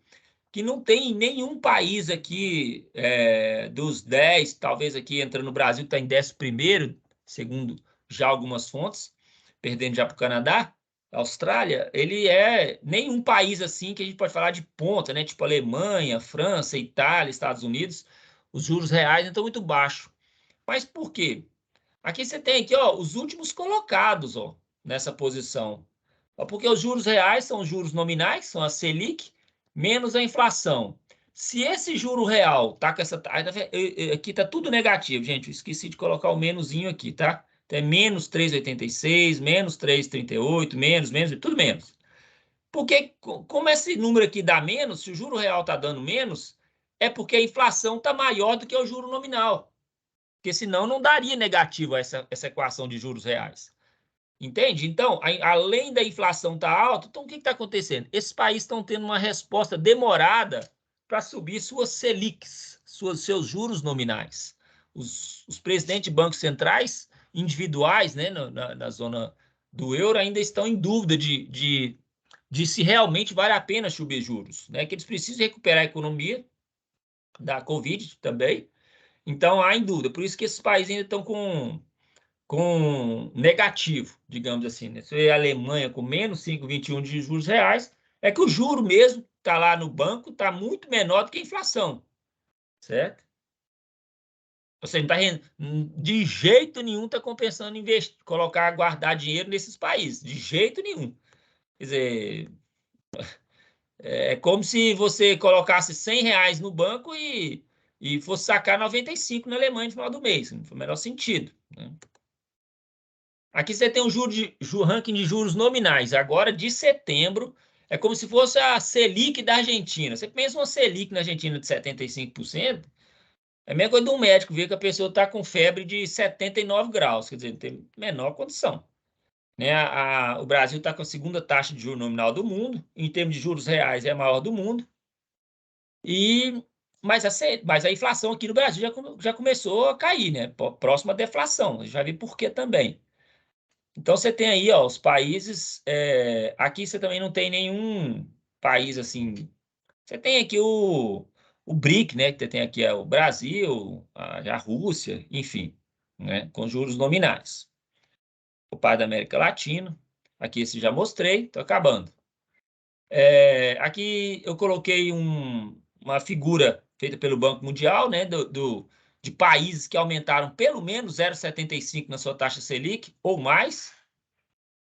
Que não tem nenhum país aqui dos 10, talvez aqui entrando no Brasil, que está em 11º, segundo já algumas fontes, perdendo já para o Canadá, Austrália, ele nenhum país assim que a gente pode falar de ponta, né? Tipo Alemanha, França, Itália, Estados Unidos, os juros reais não estão muito baixos. Mas por quê? Aqui você tem aqui, ó, os últimos colocados, ó, nessa posição. Porque os juros reais são os juros nominais, são a Selic, menos a inflação. Se esse juro real tá com essa... Aqui tá tudo negativo, gente. Eu esqueci de colocar o menusinho aqui, tá? Então é menos 3,86, menos 3,38, menos, tudo menos. Porque, como esse número aqui dá menos, se o juro real tá dando menos, é porque a inflação tá maior do que o juro nominal. Porque senão não daria negativo essa equação de juros reais. Entende? Então, além da inflação estar alta, então o que está acontecendo? Esses países estão tendo uma resposta demorada para subir suas Selics, seus juros nominais. Os presidentes de bancos centrais individuais, né, na zona do euro ainda estão em dúvida de se realmente vale a pena subir juros, né? Que eles precisam recuperar a economia da Covid também. Então, há em dúvida. Por isso que esses países ainda estão com negativo, digamos assim, né? Se a Alemanha com menos 5,21 de juros reais, é que o juro mesmo está lá no banco, está muito menor do que a inflação, certo? Você não tá de jeito nenhum está compensando investir, colocar, guardar dinheiro nesses países, de jeito nenhum. Quer dizer, é como se você colocasse R$100 no banco e fosse sacar 95 na Alemanha no final do mês. Não faz o menor sentido, né? Aqui você tem o ranking de juros nominais. Agora, de setembro, é como se fosse a Selic da Argentina. Você pensa uma Selic na Argentina de 75%, é a mesma coisa de um médico ver que a pessoa está com febre de 79 graus. Quer dizer, não tem menor condição, né? O Brasil está com a segunda taxa de juros nominal do mundo. Em termos de juros reais, é a maior do mundo. Mas a inflação aqui no Brasil já começou a cair, né? Próxima à deflação. Já vi por quê também. Então, você tem aí, ó, os países... aqui você também não tem nenhum país assim... Você tem aqui o BRIC, né? Que tem aqui o Brasil, a Rússia, enfim, né? Com juros nominais. O par da América Latina. Aqui esse já mostrei, estou acabando. Aqui eu coloquei uma figura feita pelo Banco Mundial, né? De países que aumentaram pelo menos 0,75 na sua taxa Selic, ou mais,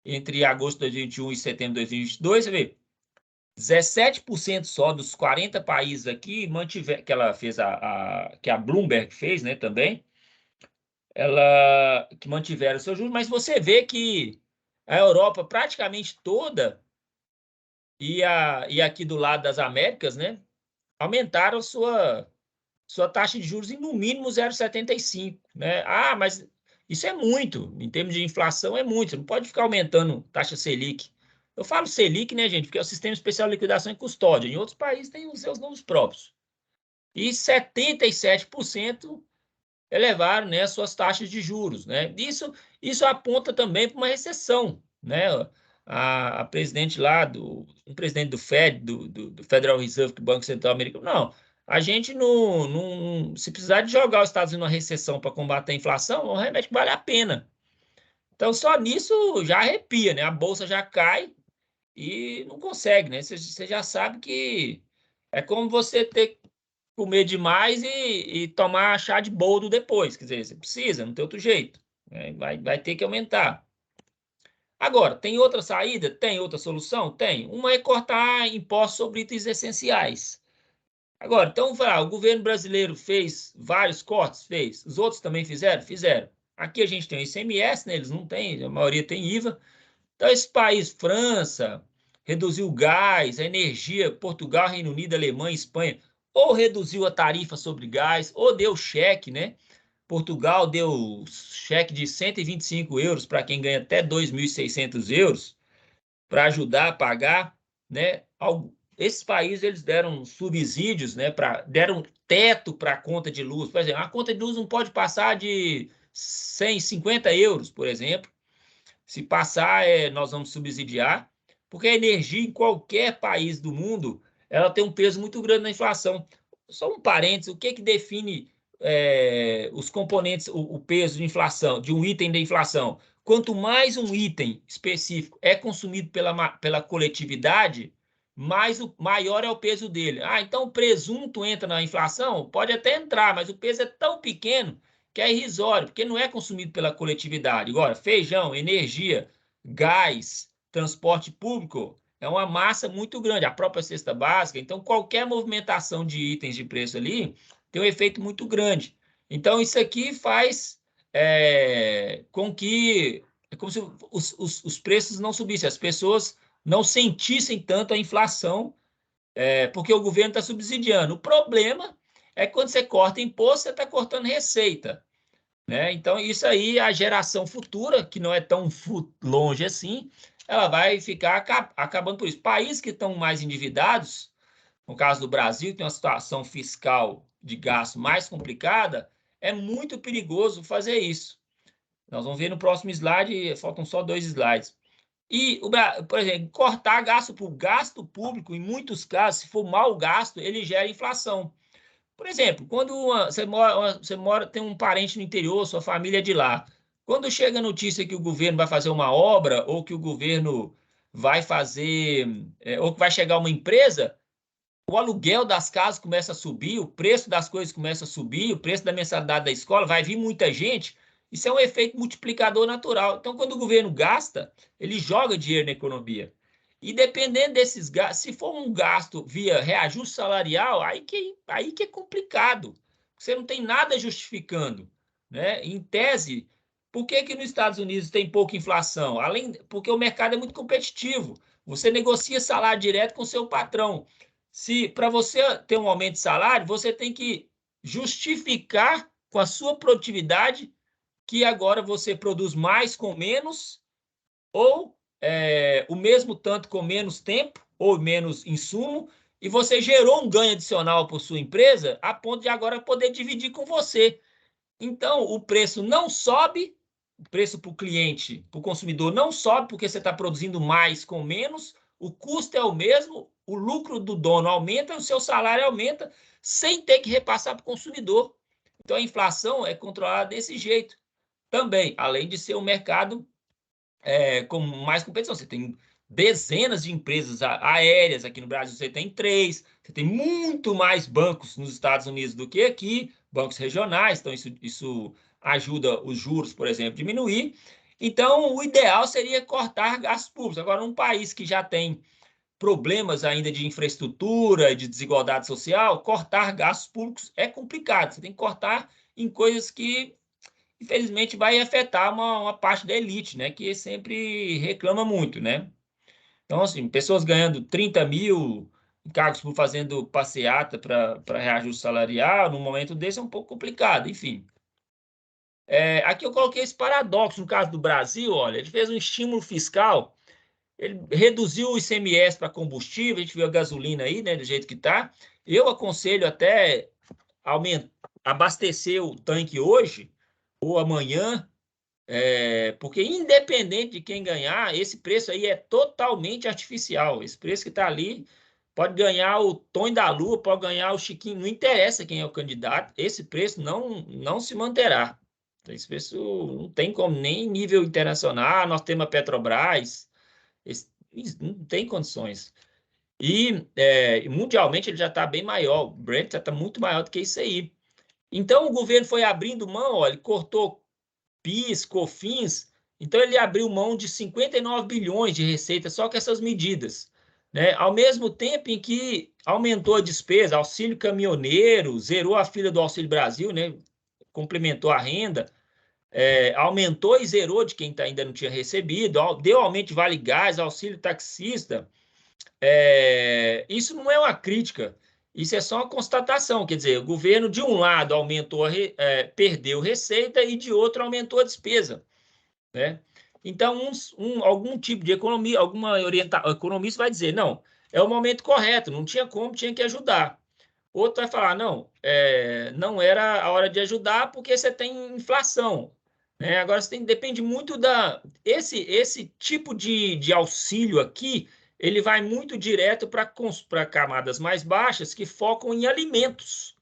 entre agosto de 2021 e setembro de 2022. Você vê, 17% só dos 40 países aqui mantiveram, que ela fez que a Bloomberg fez, né, também, que mantiveram seus juros, mas você vê que a Europa praticamente toda e aqui do lado das Américas, né, aumentaram sua taxa de juros em no mínimo 0,75, né? Mas isso é muito, em termos de inflação é muito, você não pode ficar aumentando taxa Selic. Eu falo Selic, né, gente, porque é o Sistema Especial de Liquidação e Custódia. Em outros países tem os seus nomes próprios. E 77% elevaram, né, suas taxas de juros, né? Isso aponta também para uma recessão, né? A presidente lá, um presidente do Fed, do Federal Reserve, do Banco Central Americano, não. A gente não se precisar de jogar os Estados Unidos numa recessão para combater a inflação, é um remédio que vale a pena. Então, só nisso já arrepia, né? A bolsa já cai e não consegue, né? Você já sabe que é como você ter que comer demais e tomar chá de boldo depois. Quer dizer, você precisa, não tem outro jeito, né? Vai ter que aumentar. Agora, tem outra saída? Tem outra solução? Tem. Uma é cortar impostos sobre itens essenciais. Agora, então, o governo brasileiro fez vários cortes? Fez. Os outros também fizeram? Fizeram. Aqui a gente tem o ICMS, né? Eles não têm, a maioria tem IVA. Então, esse país, França, reduziu o gás, a energia, Portugal, Reino Unido, Alemanha, Espanha, ou reduziu a tarifa sobre gás, ou deu cheque, né? Portugal deu cheque de 125 euros para quem ganha até 2.600 euros, para ajudar a pagar, né? Esses países eles deram subsídios, né? Deram teto para a conta de luz. Por exemplo, a conta de luz não pode passar de 150 euros, por exemplo. Se passar, nós vamos subsidiar, porque a energia em qualquer país do mundo ela tem um peso muito grande na inflação. Só um parênteses, o que define os componentes, o peso de inflação, de um item da inflação? Quanto mais um item específico é consumido pela coletividade, maior é o peso dele. Então o presunto entra na inflação? Pode até entrar, mas o peso é tão pequeno que é irrisório, porque não é consumido pela coletividade. Agora, feijão, energia, gás, transporte público, é uma massa muito grande, a própria cesta básica. Então, qualquer movimentação de itens de preço ali tem um efeito muito grande. Então, isso aqui faz com que é como se os preços não subissem, as pessoas não sentissem tanto a inflação, porque o governo está subsidiando. O problema é que quando você corta imposto, você está cortando receita, né? Então, isso aí, a geração futura, que não é tão longe assim, ela vai ficar acabando por isso. Países que estão mais endividados, no caso do Brasil, que tem uma situação fiscal de gasto mais complicada, é muito perigoso fazer isso. Nós vamos ver no próximo slide, faltam só 2 slides. E, por exemplo, cortar gasto público, em muitos casos, se for mal gasto, ele gera inflação. Por exemplo, quando você tem um parente no interior, sua família é de lá. Quando chega a notícia que o governo vai fazer uma obra, ou que o governo vai fazer, ou que vai chegar uma empresa, o aluguel das casas começa a subir, o preço das coisas começa a subir, o preço da mensalidade da escola, vai vir muita gente. Isso é um efeito multiplicador natural. Então, quando o governo gasta, ele joga dinheiro na economia. E dependendo desses gastos, se for um gasto via reajuste salarial, aí que é complicado. Você não tem nada justificando, né? Em tese, por que nos Estados Unidos tem pouca inflação? Porque o mercado é muito competitivo. Você negocia salário direto com o seu patrão. Se para você ter um aumento de salário, você tem que justificar com a sua produtividade que agora você produz mais com menos, ou o mesmo tanto com menos tempo, ou menos insumo, e você gerou um ganho adicional para sua empresa, a ponto de agora poder dividir com você. Então, o preço não sobe, o preço para o cliente, para o consumidor não sobe, porque você está produzindo mais com menos, o custo é o mesmo, o lucro do dono aumenta, o seu salário aumenta, sem ter que repassar para o consumidor. Então, a inflação é controlada desse jeito também, além de ser um mercado com mais competição. Você tem dezenas de empresas aéreas, aqui no Brasil você tem 3, você tem muito mais bancos nos Estados Unidos do que aqui, bancos regionais, então isso ajuda os juros, por exemplo, a diminuir. Então, o ideal seria cortar gastos públicos. Agora, um país que já tem problemas ainda de infraestrutura, de desigualdade social, cortar gastos públicos é complicado. Você tem que cortar em coisas que, infelizmente, vai afetar uma parte da elite, né, que sempre reclama muito, né? Então, assim, pessoas ganhando 30 mil em cargos por fazendo passeata para reajuste salarial, num momento desse é um pouco complicado, enfim. Aqui eu coloquei esse paradoxo, no caso do Brasil, olha, ele fez um estímulo fiscal, ele reduziu o ICMS para combustível, a gente viu a gasolina aí, né, do jeito que está. Eu aconselho até abastecer o tanque hoje ou amanhã, porque independente de quem ganhar, esse preço aí é totalmente artificial. Esse preço que está ali pode ganhar o Tonho da Lua, pode ganhar o Chiquinho, não interessa quem é o candidato, esse preço não se manterá. Esse preço não tem como, nem nível internacional, nós temos a Petrobras, não tem condições. E mundialmente ele já está bem maior, o Brent já está muito maior do que isso aí. Então o governo foi abrindo mão, olha, ele cortou PIS, COFINS, então ele abriu mão de 59 bilhões de receita só com essas medidas, né? Ao mesmo tempo em que aumentou a despesa, auxílio caminhoneiro, zerou a fila do Auxílio Brasil, né? Complementou a renda, aumentou e zerou de quem ainda não tinha recebido, deu aumento de vale gás, auxílio taxista. Isso não é uma crítica, isso é só uma constatação, quer dizer, o governo de um lado perdeu receita e de outro aumentou a despesa, né? Então, algum tipo de economia, economista vai dizer, não, é o momento correto, não tinha como, tinha que ajudar. Outro vai falar, não, não era a hora de ajudar porque você tem inflação, né? Agora, depende muito esse tipo de auxílio aqui, ele vai muito direto para camadas mais baixas que focam em alimentos,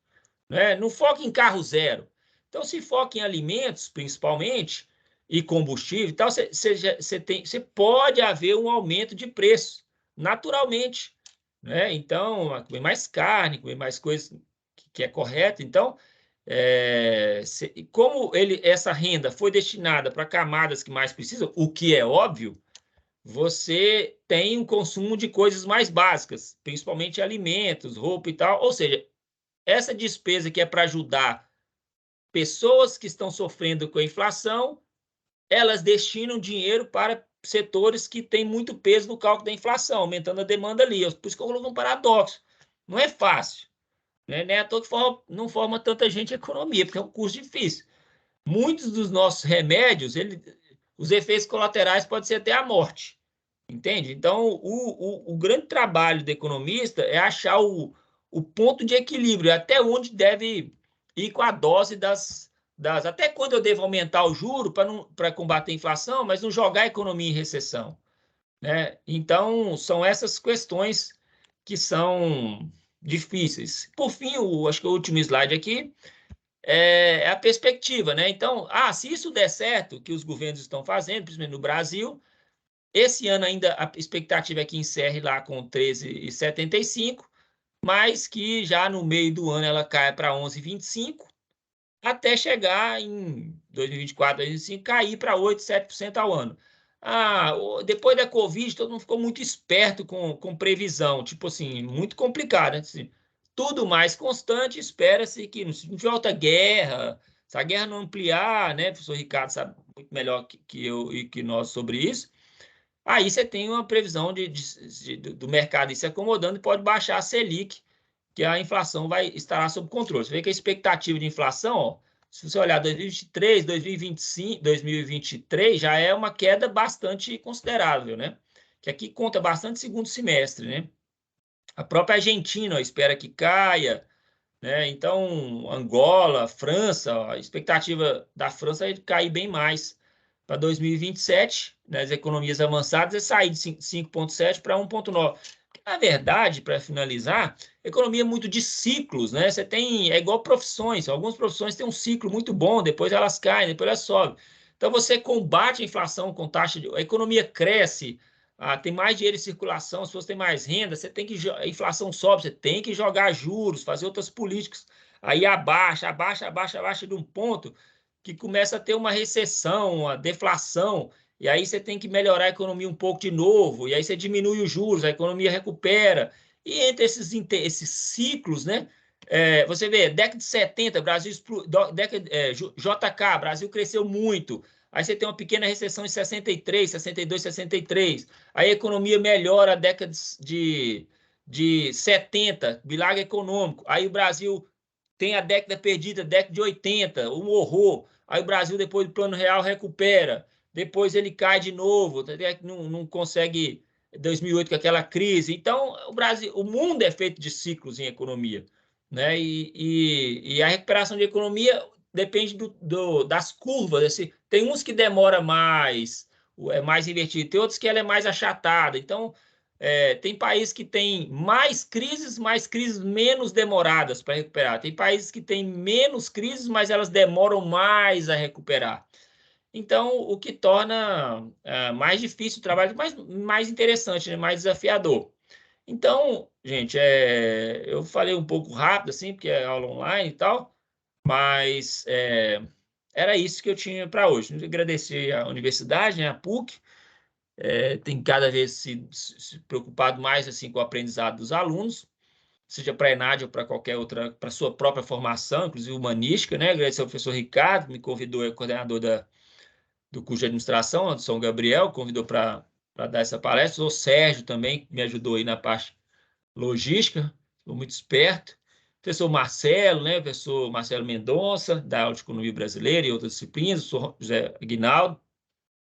né? Não foca em carro zero. Então, se foca em alimentos, principalmente, e combustível e tal, você pode haver um aumento de preço, naturalmente, né? Então, comer mais carne, comer mais coisas que é correto. Então, como essa renda foi destinada para camadas que mais precisam, o que é óbvio, você tem um consumo de coisas mais básicas, principalmente alimentos, roupa e tal. Ou seja, essa despesa que é para ajudar pessoas que estão sofrendo com a inflação, elas destinam dinheiro para setores que têm muito peso no cálculo da inflação, aumentando a demanda ali. Por isso que eu coloquei um paradoxo. Não é fácil, né? Nem à toa que não forma tanta gente em economia, porque é um curso difícil. Muitos dos nossos remédios, os efeitos colaterais podem ser até a morte, entende? Então, o grande trabalho do economista é achar o ponto de equilíbrio, até onde deve ir com a dose até quando eu devo aumentar o juro para combater a inflação, mas não jogar a economia em recessão, né? Então, são essas questões que são difíceis. Por fim, acho que o último slide aqui é a perspectiva, né? Então, se isso der certo, que os governos estão fazendo, principalmente no Brasil, esse ano ainda a expectativa é que encerre lá com 13,75, mas que já no meio do ano ela cai para 11,25%, até chegar em 2024, 2025, cair para 8%, 7% ao ano. Depois da Covid, todo mundo ficou muito esperto com previsão, tipo assim, muito complicado, né? Assim, tudo mais constante, espera-se que não tiver outra guerra, se a guerra não ampliar, né? O professor Ricardo sabe muito melhor que eu e que nós sobre isso, aí você tem uma previsão do mercado se acomodando e pode baixar a Selic, que a inflação estará sob controle. Você vê que a expectativa de inflação, ó, se você olhar 2023, 2025, 2023, já é uma queda bastante considerável, né? Que aqui conta bastante segundo semestre, né? A própria Argentina, ó, espera que caia, né? Então, Angola, França, ó, a expectativa da França é de cair bem mais para 2027, né? As economias avançadas, é sair de 5,7 para 1,9. Na verdade, para finalizar, economia é muito de ciclos, né? Você tem, é igual profissões, algumas profissões têm um ciclo muito bom, depois elas caem, depois elas sobem. Então, você combate a inflação com taxa de... A economia cresce, tem mais dinheiro em circulação, as pessoas têm mais renda, você tem que... A inflação sobe, você tem que jogar juros, fazer outras políticas. Aí abaixa de um ponto que começa a ter uma recessão, uma deflação, e aí você tem que melhorar a economia um pouco de novo, e aí você diminui os juros, a economia recupera. E entre esses ciclos, né? Você vê, década de 70, Brasil, JK, Brasil cresceu muito. Aí você tem uma pequena recessão em 63, 62, 63. Aí a economia melhora a década de 70, milagre econômico. Aí o Brasil tem a década perdida, década de 80, um horror. Aí o Brasil, depois do Plano Real, recupera. Depois ele cai de novo, não consegue 2008 com aquela crise. Então, o mundo é feito de ciclos em economia, né? E a recuperação de economia depende das curvas. Tem uns que demora mais, é mais invertido, tem outros que ela é mais achatada. Então, tem países que têm mais crises menos demoradas para recuperar. Tem países que têm menos crises, mas elas demoram mais a recuperar. Então, o que torna mais difícil o trabalho, mais interessante, né? Mais desafiador. Então, gente, eu falei um pouco rápido, assim, porque é aula online e tal, mas era isso que eu tinha para hoje. Agradecer à universidade, né, a PUC, tem cada vez se preocupado mais assim, com o aprendizado dos alunos, seja para a ENAD ou para qualquer outra, para a sua própria formação, inclusive humanística, né? Agradecer ao professor Ricardo, que me convidou, é coordenador do curso de administração, do São Gabriel, convidou para dar essa palestra. O Sérgio também, que me ajudou aí na parte logística, foi muito esperto. Professor Marcelo, né? Professor Marcelo Mendonça, da aula de economia brasileira e outras disciplinas, professor José Aguinaldo,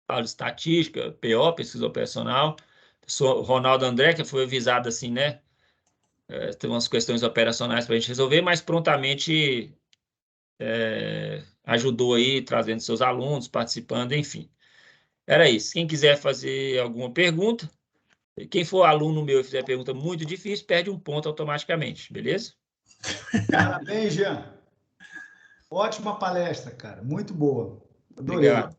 aula de estatística, PO, pesquisa operacional. Professor Ronaldo André, que foi avisado assim, né? Tem umas questões operacionais para a gente resolver, mas prontamente ajudou aí, trazendo seus alunos, participando, enfim. Era isso. Quem quiser fazer alguma pergunta, quem for aluno meu e fizer pergunta muito difícil, perde um ponto automaticamente, beleza? Parabéns, Jean. Ótima palestra, cara. Muito boa. Adorei. Obrigado.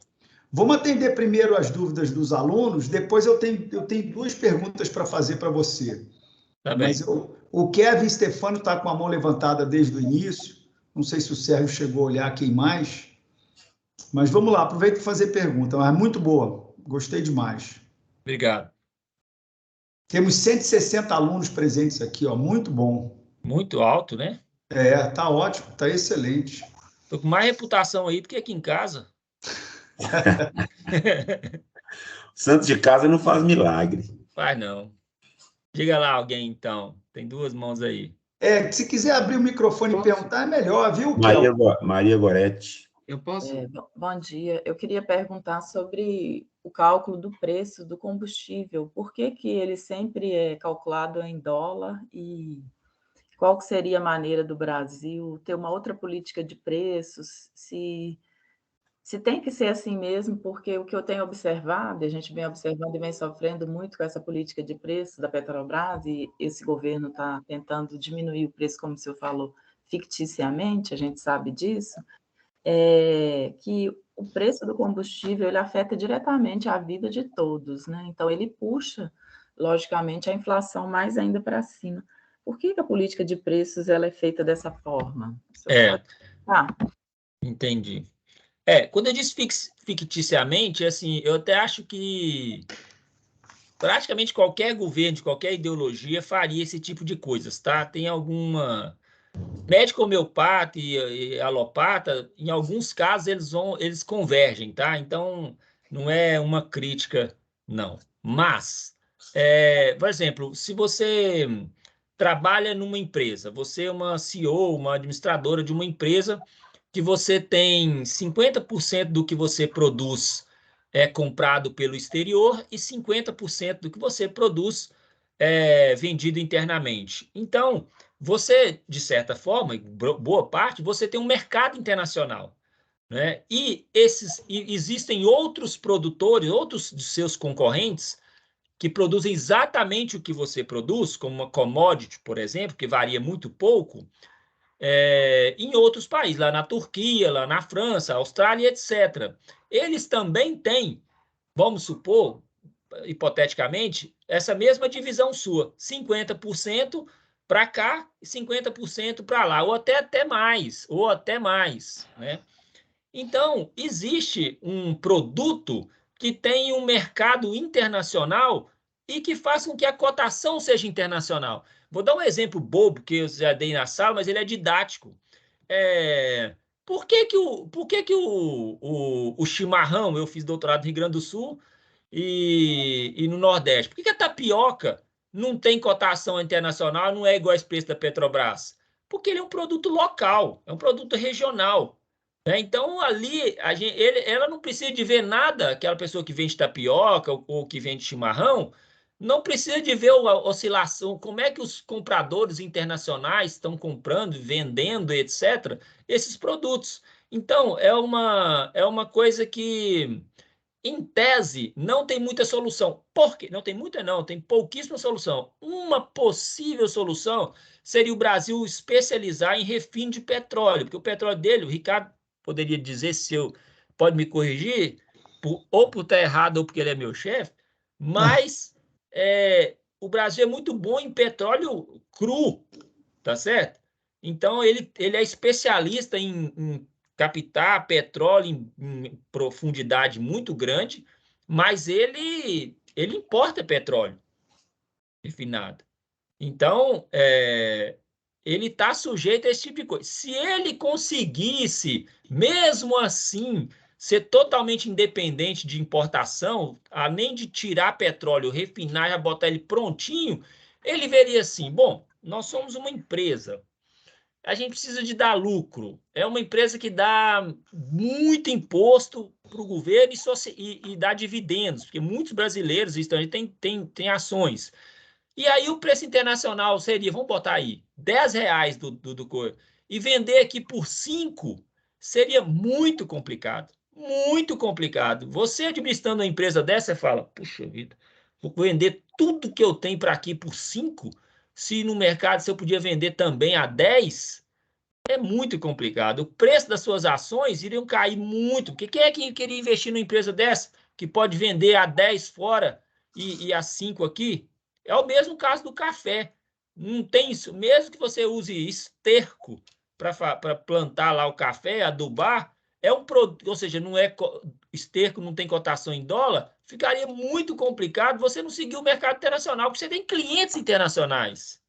Vamos atender primeiro as dúvidas dos alunos, depois eu tenho duas perguntas para fazer para você. Tá bem. Mas o Kevin Stefano está com a mão levantada desde o início. Não sei se o Sérgio chegou a olhar quem mais. Mas vamos lá, aproveita para fazer pergunta. Mas muito boa. Gostei demais. Obrigado. Temos 160 alunos presentes aqui, ó. Muito bom. Muito alto, né? Tá ótimo, tá excelente. Tô com mais reputação aí do que aqui em casa. Santo de casa não faz milagre. Faz não. Diga lá alguém, então. Tem duas mãos aí. Se quiser abrir o microfone e perguntar, é melhor, viu, Maria Goretti. Eu posso? Bom dia. Eu queria perguntar sobre o cálculo do preço do combustível. Por que ele sempre é calculado em dólar e qual que seria a maneira do Brasil ter uma outra política de preços? Se tem que ser assim mesmo, porque o que eu tenho observado, a gente vem observando e vem sofrendo muito com essa política de preço da Petrobras, e esse governo está tentando diminuir o preço, como o senhor falou, ficticiamente, a gente sabe disso, que o preço do combustível ele afeta diretamente a vida de todos, né? Então, ele puxa, logicamente, a inflação mais ainda para cima. Por que a política de preços ela é feita dessa forma? Entendi. Quando eu disse ficticiamente, assim, eu até acho que praticamente qualquer governo, de qualquer ideologia, faria esse tipo de coisas, tá? Tem alguma... Médico homeopata e alopata, em alguns casos, eles convergem, tá? Então, não é uma crítica, não. Mas, por exemplo, se você trabalha numa empresa, você é uma CEO, uma administradora de uma empresa, que você tem 50% do que você produz comprado pelo exterior e 50% do que você produz vendido internamente. Então, você, de certa forma, boa parte, você tem um mercado internacional, né? E existem outros produtores, outros de seus concorrentes, que produzem exatamente o que você produz, como uma commodity, por exemplo, que varia muito pouco, em outros países, lá na Turquia, lá na França, Austrália, etc. Eles também têm, vamos supor, hipoteticamente, essa mesma divisão sua, 50% para cá e 50% para lá, ou até mais, né? Então, existe um produto que tem um mercado internacional e que faz com que a cotação seja internacional. Vou dar um exemplo bobo que eu já dei na sala, mas ele é didático. Por que o chimarrão, eu fiz doutorado no Rio Grande do Sul e no Nordeste, por que a tapioca não tem cotação internacional, não é igual a preço da Petrobras? Porque ele é um produto local, é um produto regional. Então, ali, ela não precisa de ver nada, aquela pessoa que vende tapioca ou que vende chimarrão, não precisa de ver a oscilação, como é que os compradores internacionais estão comprando, vendendo, etc., esses produtos. Então, é uma coisa que, em tese, não tem muita solução. Por quê? Não tem muita, não, tem pouquíssima solução. Uma possível solução seria o Brasil especializar em refino de petróleo, porque o petróleo dele, o Ricardo poderia dizer, pode me corrigir, ou por estar errado ou porque ele é meu chefe, mas o Brasil é muito bom em petróleo cru, tá certo? Então, ele é especialista em captar petróleo em profundidade muito grande, mas ele importa petróleo refinado. Então, ele está sujeito a esse tipo de coisa. Se ele conseguisse, mesmo assim, ser totalmente independente de importação, além de tirar petróleo, refinar, já botar ele prontinho, ele veria assim, bom, nós somos uma empresa, a gente precisa de dar lucro. É uma empresa que dá muito imposto para o governo e dá dividendos, porque muitos brasileiros e estrangeiros têm ações. E aí o preço internacional seria, vamos botar aí, R$10 do coisa, e vender aqui por 5 seria muito complicado. Muito complicado. Você administrando uma empresa dessa, você fala, puxa vida, vou vender tudo que eu tenho para aqui por 5, se no mercado se eu podia vender também a 10, é muito complicado. O preço das suas ações iriam cair muito, porque quem é que queria investir numa empresa dessa, que pode vender a 10 fora e a 5 aqui? É o mesmo caso do café. Não tem isso, mesmo que você use esterco para plantar lá o café, adubar, é um produto, ou seja, não é esterco, não tem cotação em dólar, ficaria muito complicado você não seguir o mercado internacional, porque você tem clientes internacionais,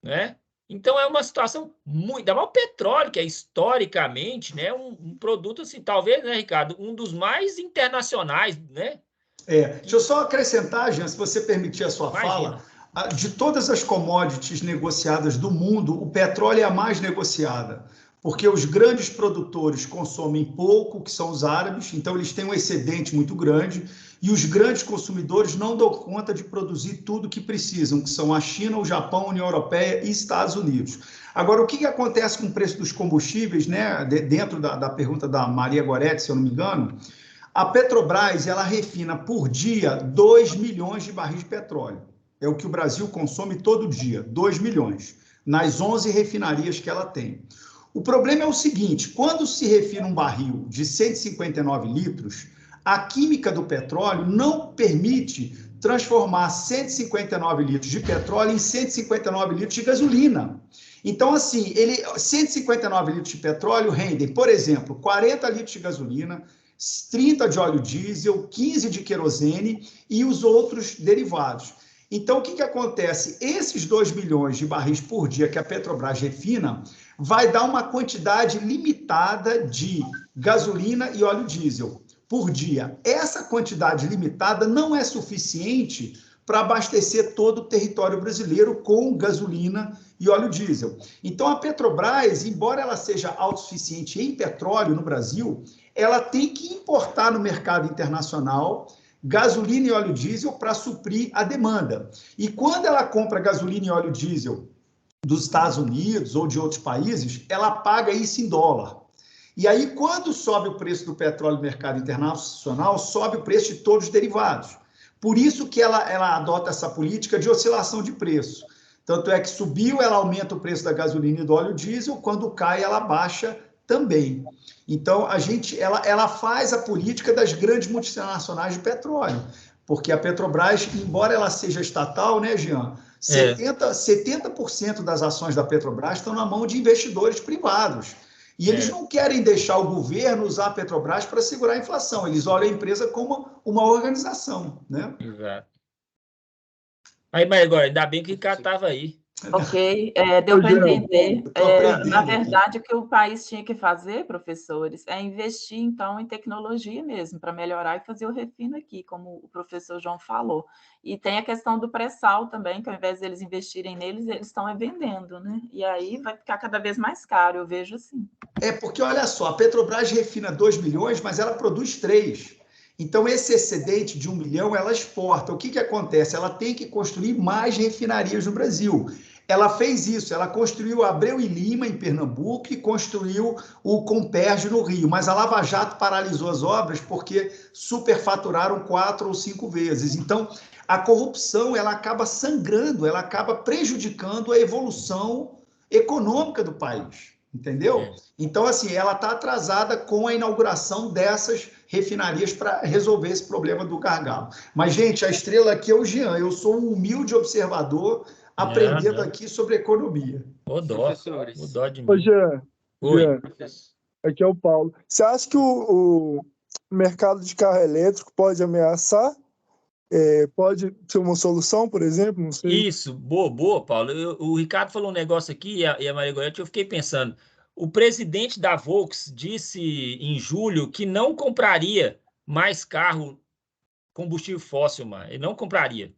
né? Então é uma situação muito, ainda mais o petróleo, que é historicamente, né, um produto assim, talvez, né, Ricardo, um dos mais internacionais, né? Deixa eu só acrescentar, Jean, se você permitir a sua fala, de todas as commodities negociadas do mundo, o petróleo é a mais negociada, porque os grandes produtores consomem pouco, que são os árabes, então eles têm um excedente muito grande, e os grandes consumidores não dão conta de produzir tudo que precisam, que são a China, o Japão, a União Europeia e Estados Unidos. Agora, o que acontece com o preço dos combustíveis, né? Dentro da pergunta da Maria Goretti, se eu não me engano, a Petrobras, ela refina por dia 2 milhões de barris de petróleo. É o que o Brasil consome todo dia, 2 milhões, nas 11 refinarias que ela tem. O problema é o seguinte, quando se refina um barril de 159 litros, a química do petróleo não permite transformar 159 litros de petróleo em 159 litros de gasolina. Então, assim, 159 litros de petróleo rendem, por exemplo, 40 litros de gasolina, 30 de óleo diesel, 15 de querosene e os outros derivados. Então, o que acontece? Esses 2 milhões de barris por dia que a Petrobras refina vai dar uma quantidade limitada de gasolina e óleo diesel por dia. Essa quantidade limitada não é suficiente para abastecer todo o território brasileiro com gasolina e óleo diesel. Então, a Petrobras, embora ela seja autossuficiente em petróleo no Brasil, ela tem que importar no mercado internacional gasolina e óleo diesel para suprir a demanda. E quando ela compra gasolina e óleo diesel dos Estados Unidos ou de outros países, ela paga isso em dólar. E aí, quando sobe o preço do petróleo no mercado internacional, sobe o preço de todos os derivados. Por isso que ela adota essa política de oscilação de preço. Tanto é que subiu, ela aumenta o preço da gasolina e do óleo diesel, quando cai, ela baixa também. Então, ela faz a política das grandes multinacionais de petróleo, porque a Petrobras, embora ela seja estatal, né, Jean? 70% das ações da Petrobras estão na mão de investidores privados. E eles não querem deixar o governo usar a Petrobras para segurar a inflação. Eles olham a empresa como uma organização, né? Exato. Aí, mas agora, ainda bem que o Ricardo estava aí. Ok, deu para entender. Na verdade, o que o país tinha que fazer, professores, é investir, então, em tecnologia mesmo, para melhorar e fazer o refino aqui, como o professor João falou. E tem a questão do pré-sal também, que ao invés deles investirem neles, eles estão vendendo, né? E aí vai ficar cada vez mais caro, eu vejo assim. Porque, olha só, a Petrobras refina 2 milhões, mas ela produz 3. Então, esse excedente de 1 milhão, ela exporta. O que acontece? Ela tem que construir mais refinarias no Brasil. Ela fez isso, ela construiu Abreu e Lima, em Pernambuco, e construiu o Comperj no Rio. Mas a Lava Jato paralisou as obras porque superfaturaram 4 ou 5 vezes. Então, a corrupção, ela acaba sangrando, ela acaba prejudicando a evolução econômica do país. Entendeu? Então, assim, ela está atrasada com a inauguração dessas refinarias para resolver esse problema do gargalo. Mas, gente, a estrela aqui é o Jean. Eu sou um humilde observador aprendendo aqui sobre economia. O dó de mim. Ô, Jean, Oi. Aqui é o Paulo. Você acha que o mercado de carro elétrico pode ameaçar? Pode ser uma solução, por exemplo? Não sei. Isso, boa, Paulo. O Ricardo falou um negócio aqui e a Maria Goretti, eu fiquei pensando. O presidente da Volks disse em julho que não compraria mais carro combustível fóssil, ele não compraria.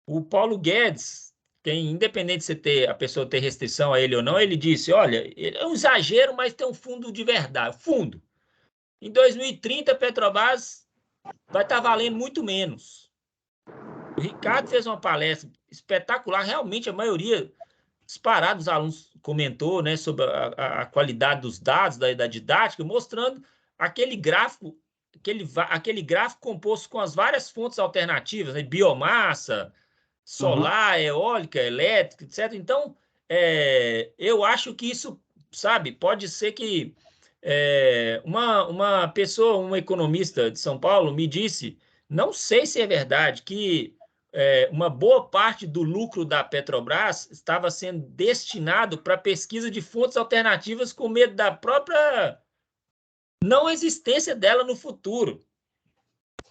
O Paulo Guedes, independente de a pessoa ter restrição a ele ou não, ele disse, olha, é um exagero, mas tem um fundo de verdade. Fundo. Em 2030, a Petrobras vai estar valendo muito menos. O Ricardo fez uma palestra espetacular, realmente a maioria, disparado, os alunos comentou, né, sobre a qualidade dos dados, da didática, mostrando aquele gráfico composto com as várias fontes alternativas, né, biomassa, solar, eólica, elétrica, etc. Então, eu acho que isso, sabe, pode ser que uma pessoa, um economista de São Paulo me disse, não sei se é verdade, que uma boa parte do lucro da Petrobras estava sendo destinado para pesquisa de fontes alternativas com medo da própria não existência dela no futuro.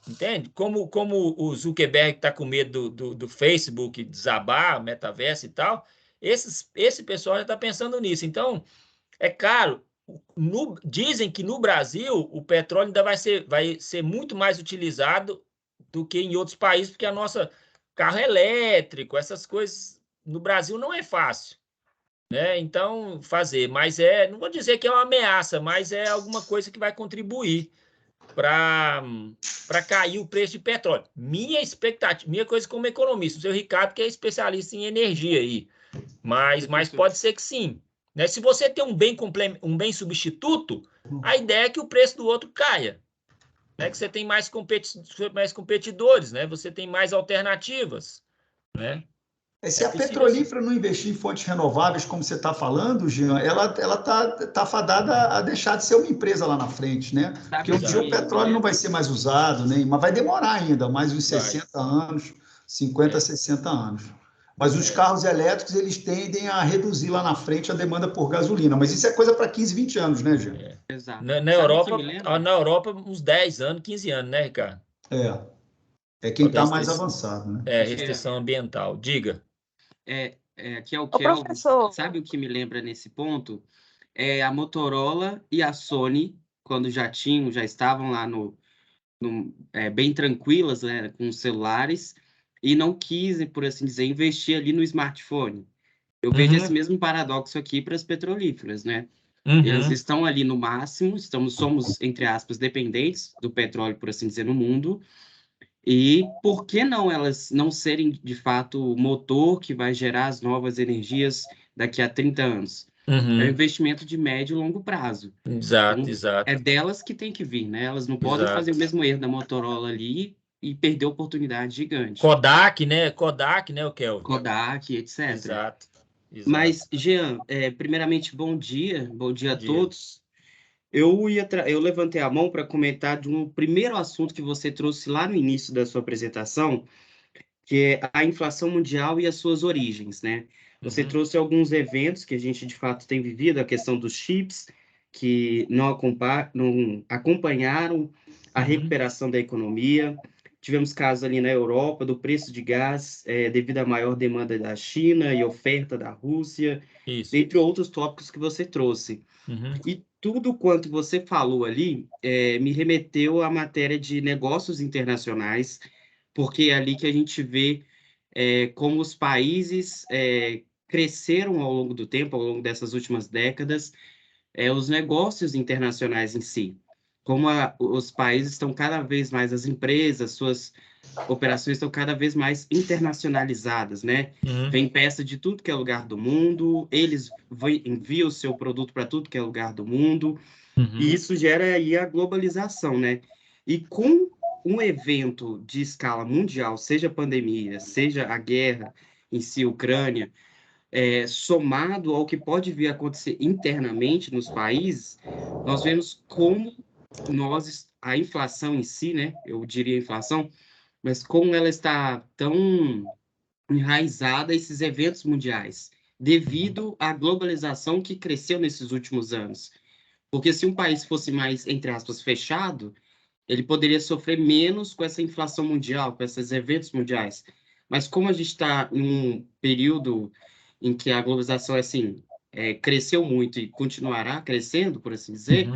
Entende? Como o Zuckerberg está com medo do Facebook desabar, metaverso e tal, esse pessoal já está pensando nisso. Então, é claro, dizem que no Brasil o petróleo ainda vai ser muito mais utilizado do que em outros países, porque a nossa carro elétrico, essas coisas no Brasil não é fácil, né? Então, mas não vou dizer que é uma ameaça, mas é alguma coisa que vai contribuir para cair o preço de petróleo. Minha expectativa, minha coisa como economista, o seu Ricardo, que é especialista em energia aí, mas pode ser que sim. Né? Se você tem um bem substituto, a ideia é que o preço do outro caia. Né? Que você tem mais competidores, né? Você tem mais alternativas. Né? Se a petrolífera não investir em fontes renováveis, como você está falando, Jean, ela tá fadada a deixar de ser uma empresa lá na frente, né? Porque um dia o petróleo não vai ser mais usado, né? Mas vai demorar ainda, mais uns 60 anos, 50, 60 anos. Mas os carros elétricos, eles tendem a reduzir lá na frente a demanda por gasolina. Mas isso é coisa para 15, 20 anos, né, Jean? Exato. Na Europa, uns 10 anos, 15 anos, né, Ricardo? É quem está mais avançado, né? Restrição ambiental. Diga. Que é o Kelvin. Sabe o que me lembra nesse ponto? É a Motorola e a Sony, quando já estavam lá bem tranquilas, né, com os celulares, e não quis, por assim dizer, investir ali no smartphone. Eu vejo esse mesmo paradoxo aqui para as petrolíferas, né? Eles estão ali no máximo, somos, entre aspas, dependentes do petróleo, por assim dizer, no mundo. E por que não elas não serem, de fato, o motor que vai gerar as novas energias daqui a 30 anos? É um investimento de médio e longo prazo. Exato. É delas que tem que vir, né? Elas não podem fazer o mesmo erro da Motorola ali e perder oportunidade gigante. Kodak, né, o Kelvin? Kodak, etc. Exato. Mas, Jean, primeiramente, bom dia a todos. Eu levantei a mão para comentar de um primeiro assunto que você trouxe lá no início da sua apresentação, que é a inflação mundial e as suas origens, né? Você trouxe alguns eventos que a gente, de fato, tem vivido, a questão dos chips, que não acompanharam a recuperação da economia. Tivemos casos ali na Europa do preço de gás devido à maior demanda da China e oferta da Rússia, entre outros tópicos que você trouxe. E tudo quanto você falou ali me remeteu à matéria de negócios internacionais, porque é ali que a gente vê como os países cresceram ao longo do tempo, ao longo dessas últimas décadas, os negócios internacionais em si. Como os países estão cada vez mais, as empresas, suas operações estão cada vez mais internacionalizadas, né? Vem peça de tudo que é lugar do mundo, eles enviam o seu produto para tudo que é lugar do mundo, e isso gera aí a globalização, né? E com um evento de escala mundial, seja a pandemia, seja a guerra em si, Ucrânia, somado ao que pode vir a acontecer internamente nos países, nós vemos como a inflação em si, né? Eu diria inflação, mas como ela está tão enraizada a esses eventos mundiais, devido à globalização que cresceu nesses últimos anos. Porque se um país fosse mais, entre aspas, fechado, ele poderia sofrer menos com essa inflação mundial, com esses eventos mundiais. Mas como a gente está em um período em que a globalização cresceu muito e continuará crescendo, por assim dizer,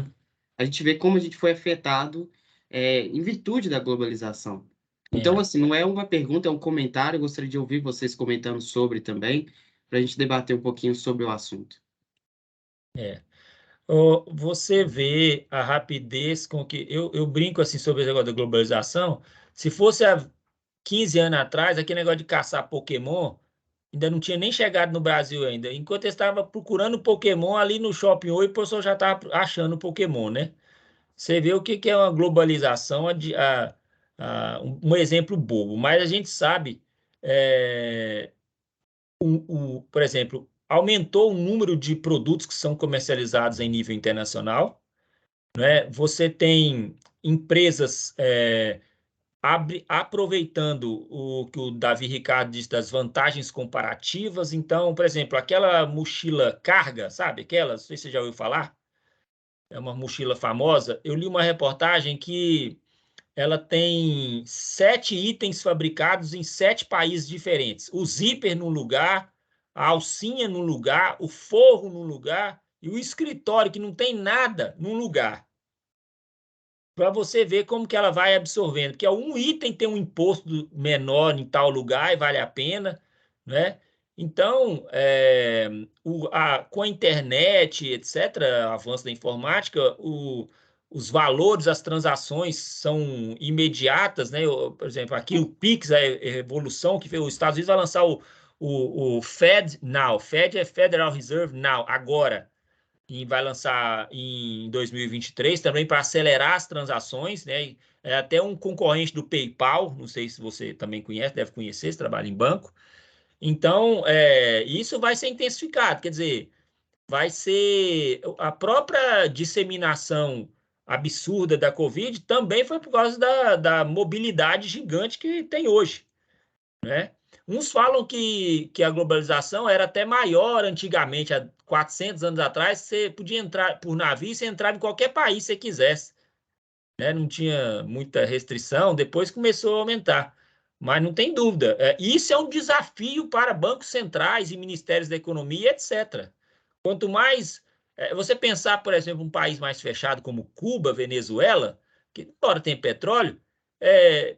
a gente vê como a gente foi afetado em virtude da globalização. Então, assim, não é uma pergunta, é um comentário. Eu gostaria de ouvir vocês comentando sobre também, para a gente debater um pouquinho sobre o assunto. Você vê a rapidez com que... Eu brinco assim sobre o negócio da globalização. Se fosse há 15 anos atrás, aquele negócio de caçar Pokémon ainda não tinha nem chegado no Brasil ainda. Enquanto eu estava procurando Pokémon ali no Shopping Oi, o pessoal já estava achando Pokémon, né? Você vê o que é uma globalização, um exemplo bobo. Mas a gente sabe, por exemplo, aumentou o número de produtos que são comercializados em nível internacional, né? Você tem empresas aproveitando o que o Davi Ricardo disse das vantagens comparativas. Então, por exemplo, aquela mochila carga, sabe? Aquela, não sei se você já ouviu falar, é uma mochila famosa. Eu li uma reportagem que ela tem 7 itens fabricados em 7 países diferentes. O zíper num lugar, a alcinha num lugar, o forro num lugar e o escritório, que não tem nada, num lugar. Para você ver como que ela vai absorvendo. Porque um item tem um imposto menor em tal lugar e vale a pena, né? Então, com a internet, etc., avanço da informática, os valores, as transações são imediatas, né? Por exemplo, aqui o Pix, a evolução que os Estados Unidos vai lançar o Fed Now. Fed é Federal Reserve Now, agora. E vai lançar em 2023 também para acelerar as transações, né? É até um concorrente do PayPal, não sei se você também conhece, deve conhecer, se trabalha em banco. Então, isso vai ser intensificado, quer dizer, vai ser a própria disseminação absurda da Covid também foi por causa da mobilidade gigante que tem hoje, né? Uns falam que a globalização era até maior antigamente, há 400 anos atrás, você podia entrar por navio, você entrava em qualquer país que você quisesse, né? Não tinha muita restrição, depois começou a aumentar. Mas não tem dúvida, isso é um desafio para bancos centrais e ministérios da economia, etc. Quanto mais você pensar, por exemplo, um país mais fechado como Cuba, Venezuela, que embora tenha petróleo,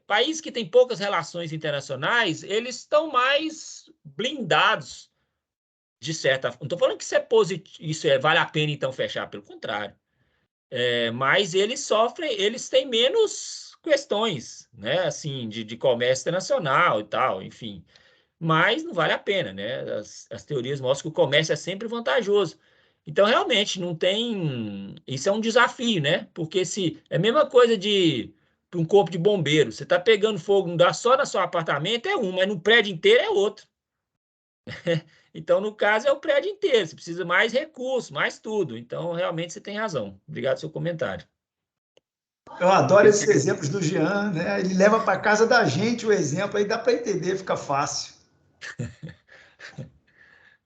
países que têm poucas relações internacionais, eles estão mais blindados, de certa forma. Não estou falando que isso é positivo, vale a pena então fechar, pelo contrário. Mas eles sofrem, eles têm menos questões, né? Assim, de comércio internacional e tal, enfim. Mas não vale a pena, né? As teorias mostram que o comércio é sempre vantajoso. Então, realmente, não tem. Isso é um desafio, né? Porque se é a mesma coisa de um corpo de bombeiro. Você está pegando fogo, não dá só no seu apartamento, é um, mas no prédio inteiro é outro. Então, no caso, é o prédio inteiro. Você precisa mais recursos, mais tudo. Então, realmente, você tem razão. Obrigado pelo seu comentário. Eu adoro esses exemplos do Jean, né? Ele leva para casa da gente o exemplo, aí dá para entender, fica fácil.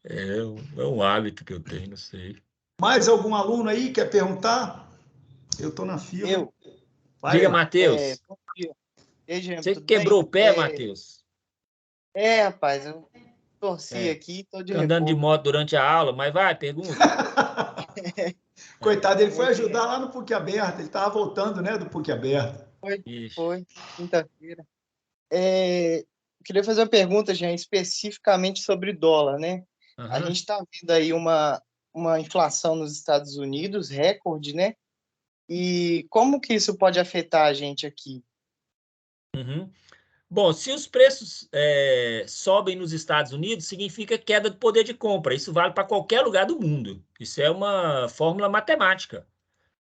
É um hábito que eu tenho, não sei. Mais algum aluno aí quer perguntar? Eu estou na fila. Diga, Matheus. Bom dia. Ei, Jean, você quebrou o pé, Matheus? Rapaz, eu torci aqui, tô de andando de moto durante a aula, mas vai, pergunta. Coitado, ele foi ajudar lá no PUC Aberto, ele estava voltando, né, do PUC Aberto. Foi quinta-feira. Queria fazer uma pergunta, Jean, especificamente sobre dólar, né? Uhum. A gente está vendo aí uma inflação nos Estados Unidos, recorde, né? E como que isso pode afetar a gente aqui? Uhum. Bom, se os preços sobem nos Estados Unidos, significa queda de poder de compra. Isso vale para qualquer lugar do mundo. Isso é uma fórmula matemática,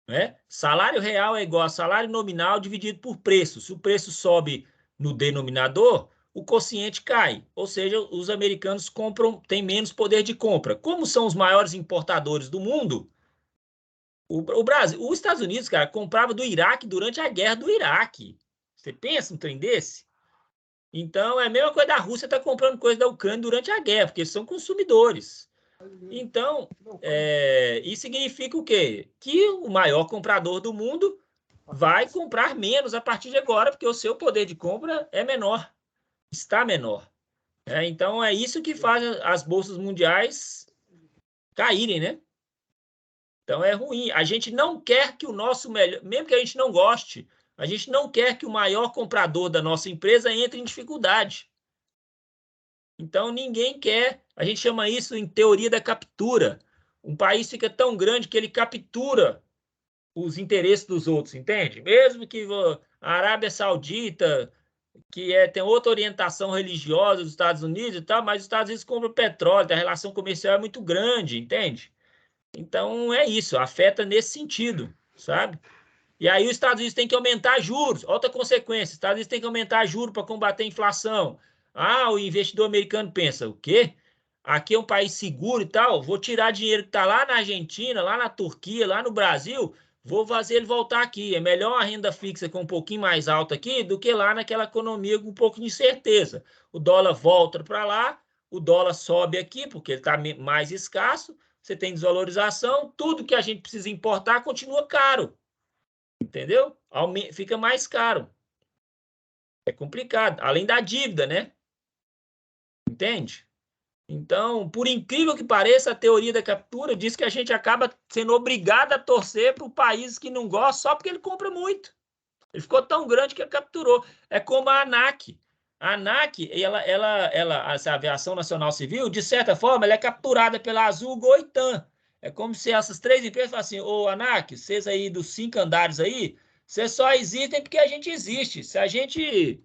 né? Salário real é igual a salário nominal dividido por preço. Se o preço sobe no denominador, o quociente cai. Ou seja, os americanos têm menos poder de compra. Como são os maiores importadores do mundo, o Brasil, os Estados Unidos, cara, comprava do Iraque durante a guerra do Iraque. Você pensa num trem desse? Então, é a mesma coisa da Rússia estar comprando coisa da Ucrânia durante a guerra, porque eles são consumidores. Então, isso significa o quê? Que o maior comprador do mundo vai comprar menos a partir de agora, porque o seu poder de compra é menor, está menor. Então, é isso que faz as bolsas mundiais caírem, né? Então, é ruim. A gente não quer que o nosso melhor, mesmo que a gente não goste, a gente não quer que o maior comprador da nossa empresa entre em dificuldade. Então, ninguém quer. A gente chama isso em teoria da captura. Um país fica tão grande que ele captura os interesses dos outros, entende? Mesmo que a Arábia Saudita, que tem outra orientação religiosa dos Estados Unidos e tal, mas os Estados Unidos compram petróleo, a relação comercial é muito grande, entende? Então, é isso, afeta nesse sentido, sabe? E aí os Estados Unidos têm que aumentar juros. Outra consequência, os Estados Unidos têm que aumentar juros para combater a inflação. O investidor americano pensa, o quê? Aqui é um país seguro e tal, vou tirar dinheiro que está lá na Argentina, lá na Turquia, lá no Brasil, vou fazer ele voltar aqui. É melhor a renda fixa com um pouquinho mais alta aqui do que lá naquela economia com um pouco de incerteza. O dólar volta para lá, o dólar sobe aqui porque ele está mais escasso, você tem desvalorização, tudo que a gente precisa importar continua caro. Entendeu? Fica mais caro. É complicado. Além da dívida, né? Entende? Então, por incrível que pareça, a teoria da captura diz que a gente acaba sendo obrigado a torcer para o país que não gosta só porque ele compra muito. Ele ficou tão grande que ele capturou. É como a ANAC. A ANAC, essa Aviação Nacional Civil, de certa forma, ela é capturada pela Azul, Gol e TAM. É como se essas três empresas falassem, ô ANAC, vocês aí dos 5 andares aí, vocês só existem porque a gente existe. Se a gente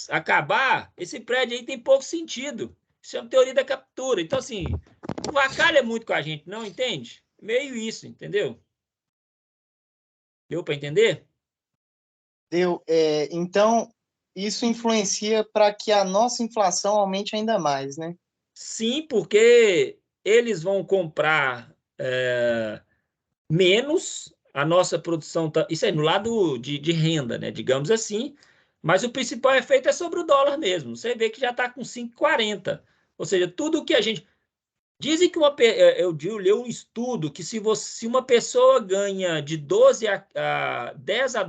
acabar, esse prédio aí tem pouco sentido. Isso é uma teoria da captura. Então, assim, não avacalha muito com a gente, não, entende? Meio isso, entendeu? Deu para entender? Deu. Então, isso influencia para que a nossa inflação aumente ainda mais, né? Sim, porque eles vão comprar menos, a nossa produção tá, isso aí no lado de renda, né? Digamos assim, mas o principal efeito é sobre o dólar mesmo. Você vê que já está com 5,40. Ou seja, tudo que a gente. Dizem que eu li um estudo que se uma pessoa ganha de 10 a